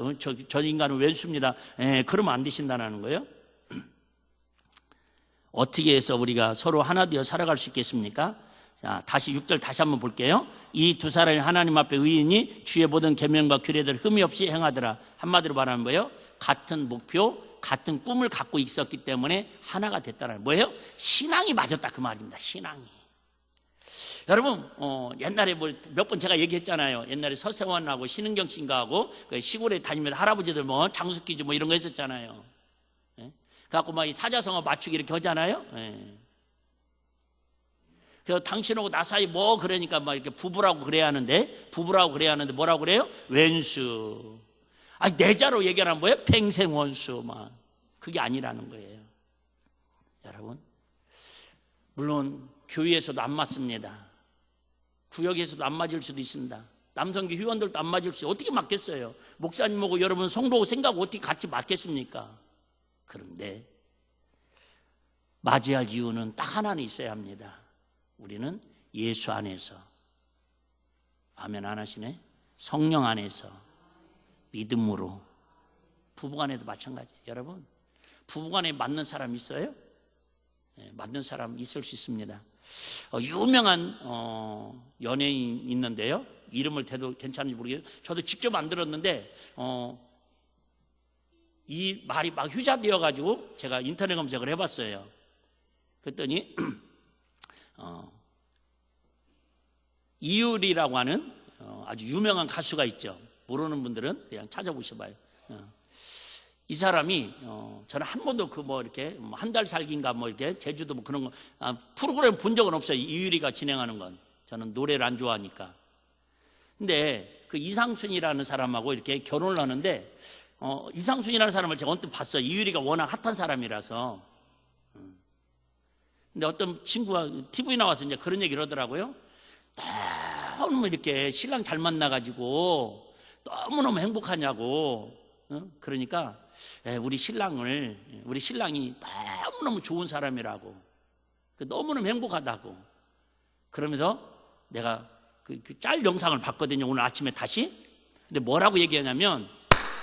저 인간은 왼수입니다. 그러면 안 되신다는 거예요. 어떻게 해서 우리가 서로 하나 되어 살아갈 수 있겠습니까? 자, 다시 6절 다시 한번 볼게요. 이 두 사람이 하나님 앞에 의인이 주의 모든 계명과 규례들을 흠이 없이 행하더라. 한마디로 말하면 뭐예요? 같은 목표, 같은 꿈을 갖고 있었기 때문에 하나가 됐다는 뭐예요? 신앙이 맞았다 그 말입니다. 신앙이. 여러분 옛날에 몇 번 제가 얘기했잖아요. 옛날에 서세원하고 신은경 씨인가하고 시골에 다니면서 할아버지들 장수 퀴즈 이런 거 했었잖아요. 그래갖고 이 사자성어 맞추기 이렇게 하잖아요. 그래서 당신하고 나 사이 그러니까 이렇게 부부라고 그래야 하는데 뭐라고 그래요? 왼수. 내자로 얘기하면 뭐예요? 팽생원수. 그게 아니라는 거예요. 여러분 물론 교회에서도 안 맞습니다. 구역에서도 안 맞을 수도 있습니다. 남성교 회원들도 안 맞을 수, 어떻게 맞겠어요? 목사님하고 여러분 성도하고 생각하고 어떻게 같이 맞겠습니까? 그런데 맞아야 할 이유는 딱 하나는 있어야 합니다. 우리는 예수 안에서, 아멘 안 하시네? 성령 안에서 믿음으로. 부부간에도 마찬가지예요. 여러분 부부간에 맞는 사람 있어요? 맞는 사람 있을 수 있습니다. 유명한 연예인 있는데요, 이름을 대도 괜찮은지 모르겠어요. 저도 직접 안 들었는데 이 말이 막 휴자되어 가지고 제가 인터넷 검색을 해봤어요. 그랬더니 이효리라고 하는 아주 유명한 가수가 있죠. 모르는 분들은 그냥 찾아보셔봐요. 이 사람이 저는 한 번도 그 뭐 이렇게 한 달 살기인가 뭐 이렇게 제주도 뭐 그런 거 프로그램 본 적은 없어요. 이유리가 진행하는 건. 저는 노래를 안 좋아하니까. 근데 그 이상순이라는 사람하고 이렇게 결혼을 하는데 이상순이라는 사람을 제가 언뜻 봤어요. 이유리가 워낙 핫한 사람이라서. 근데 어떤 친구가 TV에 나와서 이제 그런 얘기를 하더라고요. 너무 이렇게 신랑 잘 만나가지고 너무너무 행복하냐고. 그러니까 우리 신랑이 너무너무 좋은 사람이라고, 너무너무 행복하다고. 그러면서 내가 그 짤 영상을 봤거든요, 오늘 아침에 다시. 근데 뭐라고 얘기하냐면,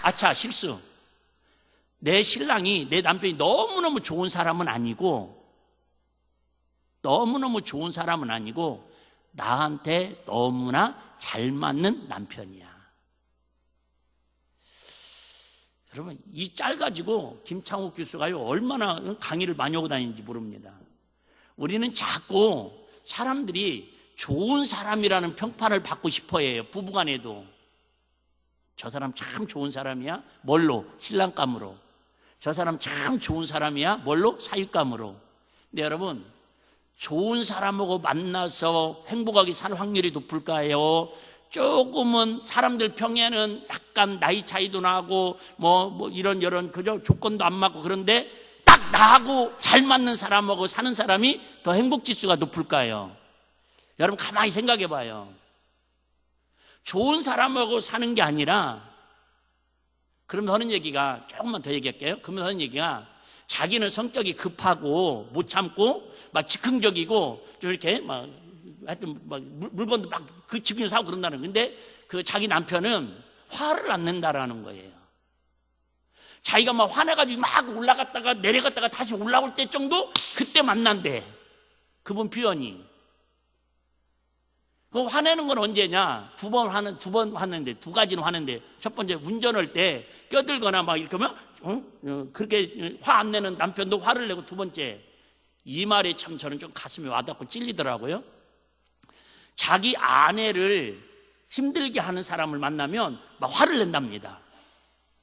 아차, 실수. 내 신랑이, 내 남편이 너무너무 좋은 사람은 아니고, 나한테 너무나 잘 맞는 남편이야. 여러분, 이 짤 가지고 김창욱 교수가요, 얼마나 강의를 많이 하고 다니는지 모릅니다. 우리는 자꾸 사람들이 좋은 사람이라는 평판을 받고 싶어 해요. 부부간에도. 저 사람 참 좋은 사람이야. 뭘로? 신랑감으로. 저 사람 참 좋은 사람이야. 뭘로? 사윗감으로. 근데 여러분, 좋은 사람하고 만나서 행복하게 살 확률이 높을까요? 조금은 사람들 평에는 약간 나이 차이도 나고 뭐 이런 그저 조건도 안 맞고, 그런데 딱 나하고 잘 맞는 사람하고 사는 사람이 더 행복 지수가 높을까요? 여러분 가만히 생각해 봐요. 좋은 사람하고 사는 게 아니라, 그러면 하는 얘기가, 조금만 더 얘기할게요. 그러면 하는 얘기가, 자기는 성격이 급하고 못 참고 막 즉흥적이고 좀 이렇게 막 하여튼 막 물건도 막 그 즉흥 사고 그런다는. 근데 그 자기 남편은 화를 안 낸다라는 거예요. 자기가 막 화내가지고 막 올라갔다가 내려갔다가 다시 올라올 때 정도, 그때 만난대. 그분 표현이. 그 화내는 건 언제냐? 두 번 화내는데, 두 가지는 화내는데, 첫 번째 운전할 때 껴들거나 막 이렇게 하면 그렇게 화 안 내는 남편도 화를 내고, 두 번째, 이 말에 참 저는 좀 가슴이 와닿고 찔리더라고요. 자기 아내를 힘들게 하는 사람을 만나면 막 화를 낸답니다.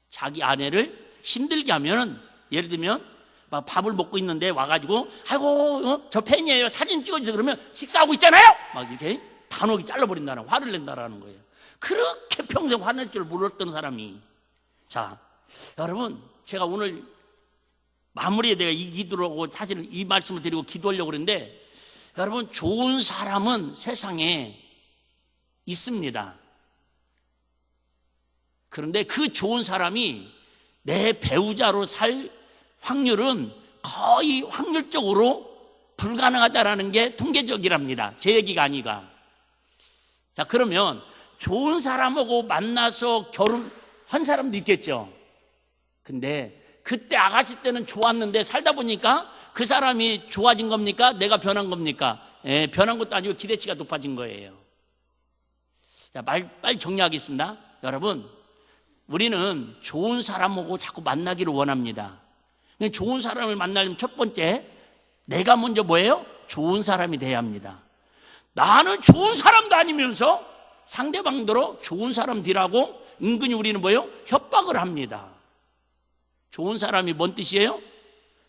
자기 아내를 힘들게 하면은, 예를 들면 막 밥을 먹고 있는데 와가지고, 아이고 저 팬이에요, 사진 찍어주세요. 그러면 식사하고 있잖아요, 막 이렇게 단호하게 잘라버린다는, 화를 낸다라는 거예요. 그렇게 평생 화낼 줄 몰랐던 사람이. 자, 여러분, 제가 오늘 마무리에 내가 이 기도라고 사실은 이 말씀을 드리고 기도하려고 그러는데, 여러분, 좋은 사람은 세상에 있습니다. 그런데 그 좋은 사람이 내 배우자로 살 확률은 거의 확률적으로 불가능하다라는 게 통계적이랍니다. 제 얘기가 아니가. 자, 그러면 좋은 사람하고 만나서 결혼한 사람도 있겠죠. 근데 그때 아가씨 때는 좋았는데 살다 보니까 그 사람이 좋아진 겁니까? 내가 변한 겁니까? 변한 것도 아니고 기대치가 높아진 거예요. 자, 빨리 정리하겠습니다. 여러분, 우리는 좋은 사람하고 자꾸 만나기를 원합니다. 좋은 사람을 만나려면 첫 번째, 내가 먼저 뭐예요? 좋은 사람이 돼야 합니다. 나는 좋은 사람도 아니면서 상대방대로 좋은 사람 되라고 은근히 우리는 뭐예요? 협박을 합니다. 좋은 사람이 뭔 뜻이에요?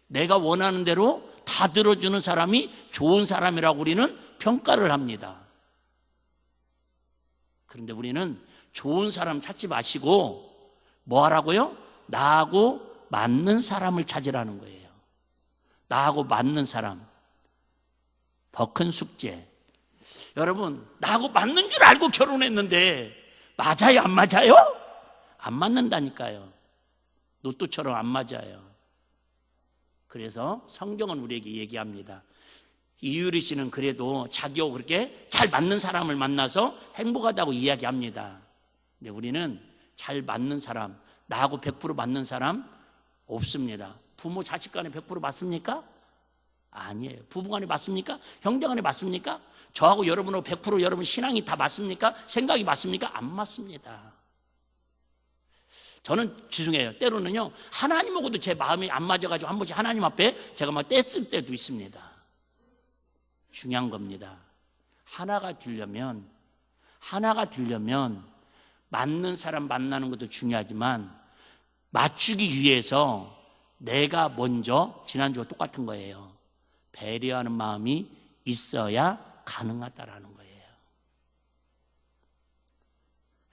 내가 원하는 대로 다 들어주는 사람이 좋은 사람이라고 우리는 평가를 합니다. 그런데 우리는 좋은 사람 찾지 마시고 뭐 하라고요? 나하고 맞는 사람을 찾으라는 거예요. 나하고 맞는 사람. 더 큰 숙제. 여러분, 나하고 맞는 줄 알고 결혼했는데 맞아요, 안 맞아요? 안 맞는다니까요. 로또처럼 안 맞아요. 그래서 성경은 우리에게 얘기합니다. 이유리 씨는 그래도 자기하고 그렇게 잘 맞는 사람을 만나서 행복하다고 이야기합니다. 근데 우리는 잘 맞는 사람, 나하고 100% 맞는 사람 없습니다. 부모 자식 간에 100% 맞습니까? 아니에요. 부부 간에 맞습니까? 형제 간에 맞습니까? 저하고 여러분하고 100% 여러분 신앙이 다 맞습니까? 생각이 맞습니까? 안 맞습니다. 저는 죄송해요. 때로는요, 하나님하고도 제 마음이 안 맞아가지고 한 번씩 하나님 앞에 제가 막 떼쓸 때도 있습니다. 중요한 겁니다. 하나가 되려면 맞는 사람 만나는 것도 중요하지만 맞추기 위해서 내가 먼저, 지난주와 똑같은 거예요. 배려하는 마음이 있어야 가능하다라는 거예요.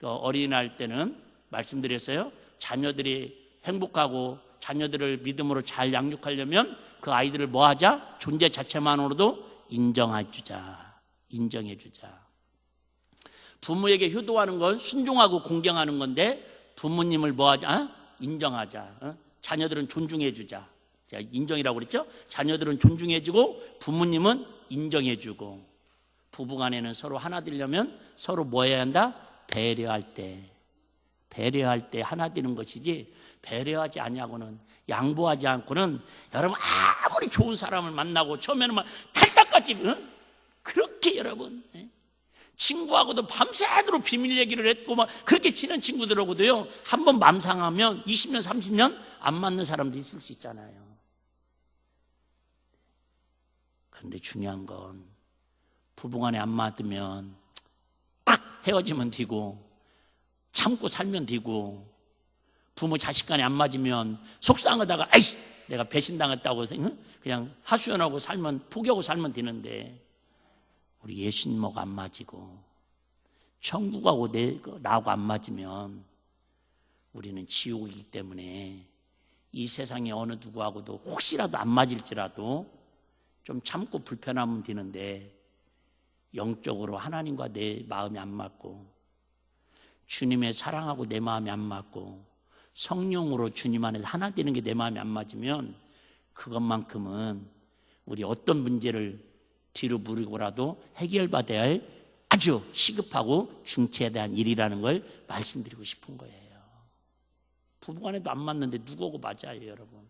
어린이날 때는 말씀드렸어요. 자녀들이 행복하고 자녀들을 믿음으로 잘 양육하려면 그 아이들을 뭐 하자? 존재 자체만으로도 인정해 주자. 부모에게 효도하는 건 순종하고 공경하는 건데 부모님을 뭐 하자? 인정하자. 자녀들은 존중해 주자. 제가 인정이라고 그랬죠? 자녀들은 존중해 주고 부모님은 인정해 주고, 부부간에는 서로 하나 되려면 서로 뭐 해야 한다? 배려할 때 하나 되는 것이지, 배려하지 아니하고는, 양보하지 않고는, 여러분 아무리 좋은 사람을 만나고 처음에는 막 탈딱같이 그렇게 여러분 친구하고도 밤새도록 비밀 얘기를 했고 막 그렇게 친한 친구들하고도요, 한번 맘상하면 20년 30년 안 맞는 사람도 있을 수 있잖아요. 그런데 중요한 건 부부간에 안 맞으면 딱 헤어지면 되고, 참고 살면 되고, 부모 자식 간에 안 맞으면 속상하다가 아이씨 내가 배신당했다고 그냥 하소연하고 살면, 포기하고 살면 되는데, 우리 예수님하고 안 맞이고 천국하고 나하고 안 맞으면 우리는 지옥이기 때문에 이 세상에 어느 누구하고도 혹시라도 안 맞을지라도 좀 참고 불편하면 되는데, 영적으로 하나님과 내 마음이 안 맞고 주님의 사랑하고 내 마음이 안 맞고 성령으로 주님 안에서 하나 되는 게 내 마음이 안 맞으면 그것만큼은 우리 어떤 문제를 뒤로 무르고라도 해결받아야 할 아주 시급하고 중차에 대한 일이라는 걸 말씀드리고 싶은 거예요. 부부간에도 안 맞는데 누구하고 맞아요, 여러분?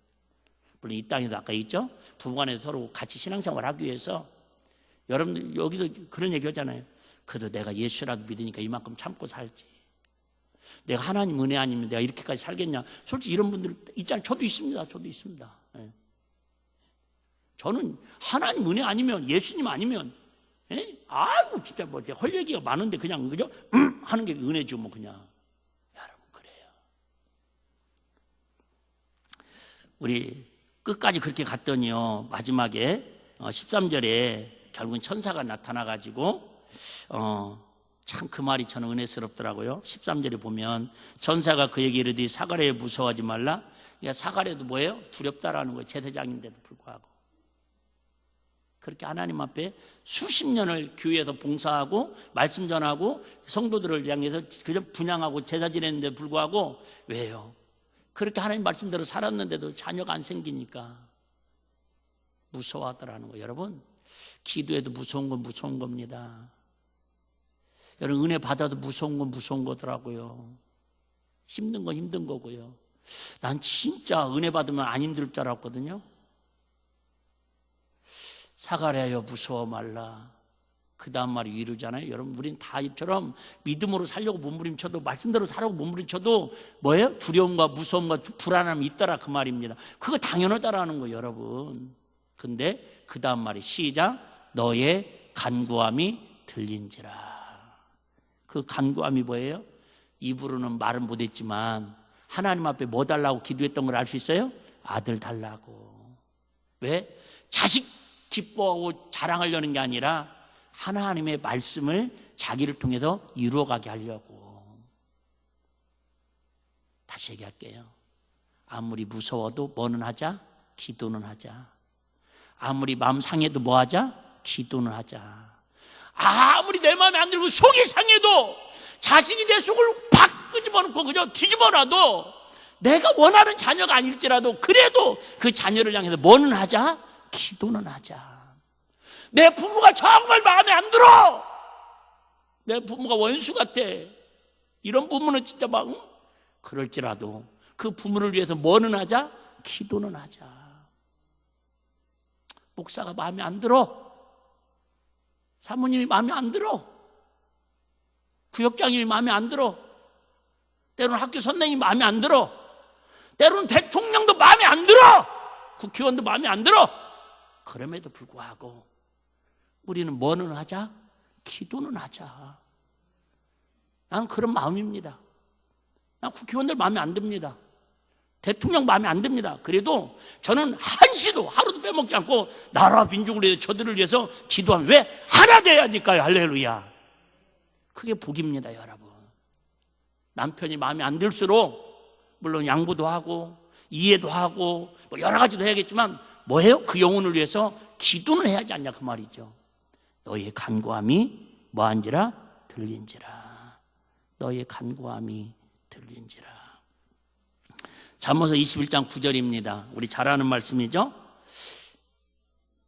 물론 이 땅에도 아까 있죠? 부부간에서 서로 같이 신앙생활 하기 위해서, 여러분들 여기도 그런 얘기 하잖아요. 그래도 내가 예수라도 믿으니까 이만큼 참고 살지, 내가 하나님 은혜 아니면 내가 이렇게까지 살겠냐. 솔직히 이런 분들 있잖아요. 저도 있습니다. 예. 저는 하나님 은혜 아니면, 예수님 아니면, 아이고 진짜 뭐 헐 얘기가 많은데 그냥 그죠? 하는 게 은혜죠 뭐. 그냥 여러분 그래요. 우리 끝까지 그렇게 갔더니요, 마지막에 13절에 결국은 천사가 나타나가지고 참 그 말이 저는 은혜스럽더라고요. 13절에 보면 천사가 그에게 이르되 사가랴 무서워하지 말라. 그러니까 사가랴도 뭐예요? 두렵다라는 거예요. 제사장인데도 불구하고. 그렇게 하나님 앞에 수십 년을 교회에서 봉사하고 말씀 전하고 성도들을 향해서 그저 분양하고 제사 지냈는데 불구하고, 왜요? 그렇게 하나님 말씀대로 살았는데도 자녀가 안 생기니까 무서워하더라는 거예요. 여러분, 기도해도 무서운 건 무서운 겁니다. 여러분, 은혜 받아도 무서운 건 무서운 거더라고요. 힘든 건 힘든 거고요. 난 진짜 은혜 받으면 안 힘들 줄 알았거든요. 사가랴여 무서워 말라. 그 다음 말이 위로잖아요. 여러분, 우린 다 이처럼 믿음으로 살려고 몸부림쳐도, 말씀대로 살라고 몸부림쳐도 뭐예요? 두려움과 무서움과 불안함이 있더라, 그 말입니다. 그거 당연하다라는 거예요, 여러분. 근데 그 다음 말이 시작, 너의 간구함이 들린지라. 그 간구함이 뭐예요? 입으로는 말은 못했지만 하나님 앞에 뭐 달라고 기도했던 걸 알 수 있어요? 아들 달라고. 왜? 자식 기뻐하고 자랑하려는 게 아니라 하나님의 말씀을 자기를 통해서 이루어가게 하려고. 다시 얘기할게요. 아무리 무서워도 뭐는 하자? 기도는 하자. 아무리 마음 상해도 뭐 하자? 기도는 하자. 아무리 내 마음에 안 들고 속이 상해도 자신이 내 속을 팍 끄집어놓고 그저 뒤집어놔도 내가 원하는 자녀가 아닐지라도 그래도 그 자녀를 향해서 뭐는 하자? 기도는 하자. 내 부모가 정말 마음에 안 들어, 내 부모가 원수 같아, 이런 부모는 진짜 막 그럴지라도 그 부모를 위해서 뭐는 하자? 기도는 하자. 목사가 마음에 안 들어, 사모님이 마음에 안 들어, 구역장님이 마음에 안 들어, 때로는 학교 선생님이 마음에 안 들어, 때로는 대통령도 마음에 안 들어, 국회의원도 마음에 안 들어. 그럼에도 불구하고 우리는 뭐는 하자? 기도는 하자. 나는 그런 마음입니다. 난 국회의원들 마음에 안 듭니다. 대통령 마음에 안 듭니다. 그래도 저는 한시도 하루도 빼먹지 않고 나라 민족을 위해서 저들을 위해서 기도하면 왜 하나 돼야니까요. 할렐루야. 그게 복입니다, 여러분. 남편이 마음에 안 들수록 물론 양보도 하고 이해도 하고 뭐 여러 가지도 해야겠지만 뭐예요? 그 영혼을 위해서 기도는 해야지 않냐 그 말이죠. 너희의 간구함이 뭐한지라 들린지라. 너희의 간구함이 들린지라. 잠언서 21장 9절입니다. 우리 잘 아는 말씀이죠.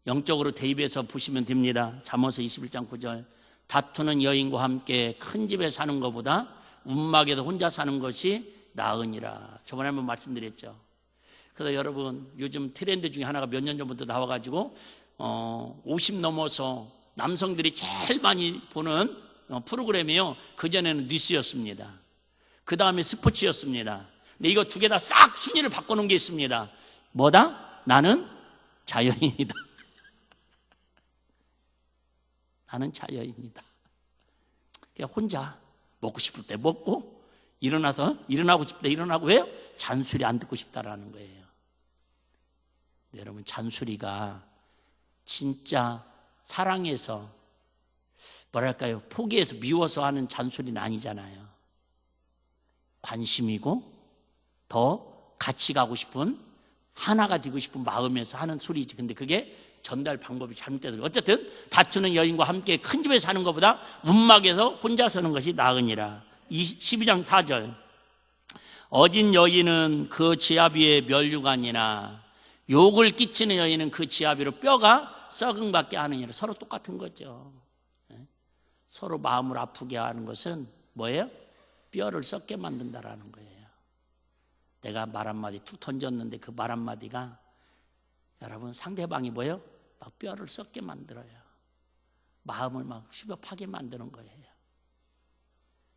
영적으로 대입해서 보시면 됩니다. 잠언서 21장 9절. 다투는 여인과 함께 큰 집에 사는 것보다 움막에서 혼자 사는 것이 나으니라. 저번에 한번 말씀드렸죠. 그래서 여러분 요즘 트렌드 중에 하나가 몇 년 전부터 나와가지고 50 넘어서 남성들이 제일 많이 보는 프로그램이요. 그전에는 뉴스였습니다. 그 다음에 스포츠였습니다. 근데 이거 두 개 다 싹 순위를 바꿔놓은 게 있습니다. 뭐다? 나는 자연인이다. 나는 자연인이다. 그냥 혼자 먹고 싶을 때 먹고 일어나고 싶을 때 일어나고 왜요? 잔소리 안 듣고 싶다라는 거예요. 네, 여러분 잔소리가 진짜 사랑해서 뭐랄까요? 포기해서 미워서 하는 잔소리는 아니잖아요. 관심이고 더 같이 가고 싶은 하나가 되고 싶은 마음에서 하는 소리지. 근데 그게 전달 방법이 잘못되더라고요. 어쨌든 다투는 여인과 함께 큰 집에 사는 것보다 움막에서 혼자 사는 것이 나으니라. 12장 4절. 어진 여인은 그 지아비의 멸류관이나 욕을 끼치는 여인은 그 지아비로 뼈가 썩음받게 하느니라. 서로 똑같은 거죠. 서로 마음을 아프게 하는 것은 뭐예요? 뼈를 썩게 만든다라는 거예요. 내가 말 한마디 툭 던졌는데 그 말 한마디가 여러분 상대방이 뭐예요? 막 뼈를 썩게 만들어요. 마음을 막 휘벽하게 만드는 거예요.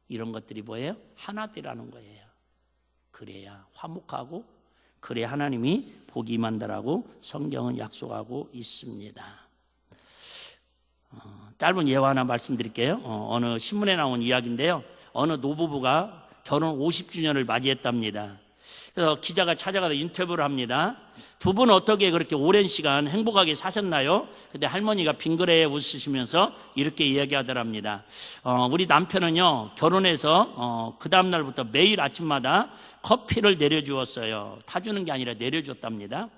이런 것들이 뭐예요? 하나 되라는 거예요. 그래야 화목하고 그래야 하나님이 복이 임한다라고 성경은 약속하고 있습니다. 짧은 예화 하나 말씀드릴게요. 어느 신문에 나온 이야기인데요. 어느 노부부가 결혼 50주년을 맞이했답니다. 그래서 기자가 찾아가서 인터뷰를 합니다. 두 분은 어떻게 그렇게 오랜 시간 행복하게 사셨나요? 근데 할머니가 빙그레 웃으시면서 이렇게 이야기하더랍니다. 우리 남편은요 결혼해서 그 다음날부터 매일 아침마다 커피를 내려주었어요. 타주는 게 아니라 내려줬답니다.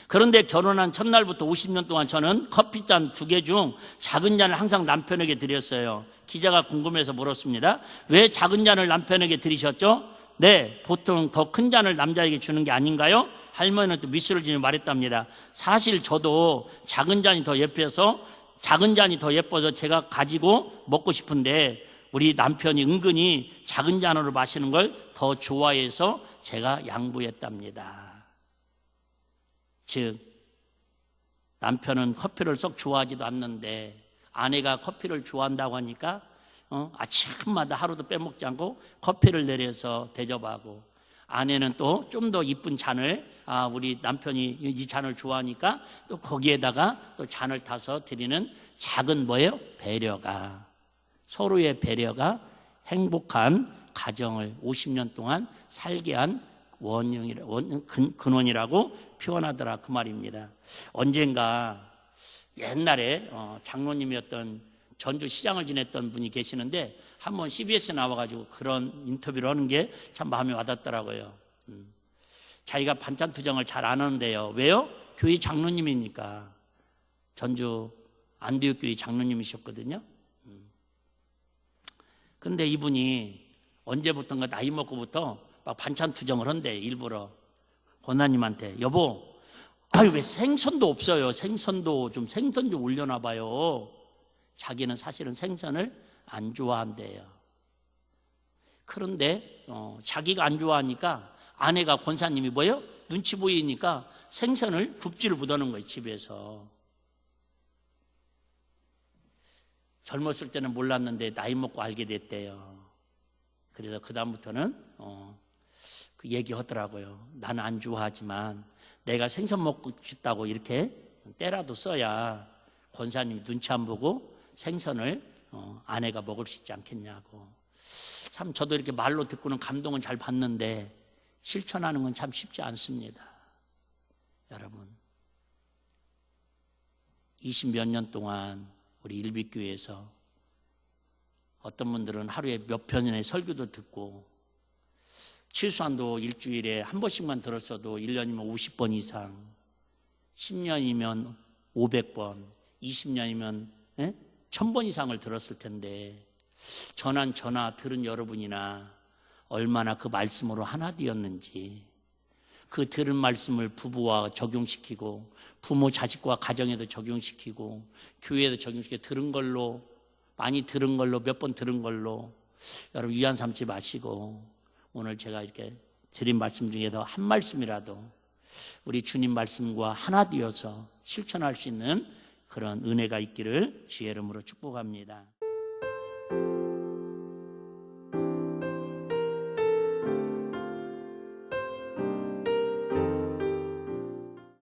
그런데 결혼한 첫날부터 50년 동안 저는 커피잔 2개 중 작은 잔을 항상 남편에게 드렸어요. 기자가 궁금해서 물었습니다. 왜 작은 잔을 남편에게 드리셨죠? 네, 보통 더 큰 잔을 남자에게 주는 게 아닌가요? 할머니는 또 미소를 지으며 말했답니다. 사실 저도 작은 잔이 더 예뻐서 제가 가지고 먹고 싶은데 우리 남편이 은근히 작은 잔으로 마시는 걸 더 좋아해서 제가 양보했답니다. 즉 남편은 커피를 썩 좋아하지도 않는데 아내가 커피를 좋아한다고 하니까 아침마다 하루도 빼먹지 않고 커피를 내려서 대접하고, 아내는 또 좀 더 이쁜 잔을 우리 남편이 이 잔을 좋아하니까 또 거기에다가 또 잔을 타서 드리는 작은 뭐예요? 배려가, 서로의 배려가 행복한 가정을 50년 동안 살게 한 근원이라고 표현하더라 그 말입니다. 언젠가 옛날에 장로님이었던 전주 시장을 지냈던 분이 계시는데 한번 CBS에 나와가지고 그런 인터뷰를 하는 게 참 마음에 와닿더라고요. 자기가 반찬 투정을 잘 안 하는데요. 왜요? 교회 장로님이니까. 전주 안디옥교회 장로님이셨거든요. 근데 이분이 언제부턴가 나이 먹고부터 막 반찬 투정을 한대. 일부러 권사님한테 여보, 왜 생선도 없어요? 생선 좀 올려놔봐요. 자기는 사실은 생선을 안 좋아한대요. 그런데 자기가 안 좋아하니까 아내가 권사님이 뭐예요? 눈치 보이니까 생선을 굽지를 못하는 거예요. 집에서. 젊었을 때는 몰랐는데 나이 먹고 알게 됐대요. 그래서 그 다음부터는 그 얘기하더라고요. 나는 안 좋아하지만 내가 생선 먹고 싶다고 이렇게 때라도 써야 권사님이 눈치 안 보고 생선을 아내가 먹을 수 있지 않겠냐고. 참 저도 이렇게 말로 듣고는 감동은 잘 받는데 실천하는 건 참 쉽지 않습니다. 여러분, 20몇 년 동안 우리 일빛교회에서 어떤 분들은 하루에 몇 편의 설교도 듣고 최소한도 일주일에 한 번씩만 들었어도 1년이면 50번 이상, 10년이면 500번, 20년이면 1000번 이상을 들었을 텐데 전화 들은 여러분이나 얼마나 그 말씀으로 하나 되었는지, 그 들은 말씀을 부부와 적용시키고 부모 자식과 가정에도 적용시키고 교회에도 적용시키고 들은 걸로, 많이 들은 걸로, 몇 번 들은 걸로 여러분 위안 삼지 마시고 오늘 제가 이렇게 드린 말씀 중에서 한 말씀이라도 우리 주님 말씀과 하나 되어서 실천할 수 있는 그런 은혜가 있기를 주의 이름으로 축복합니다.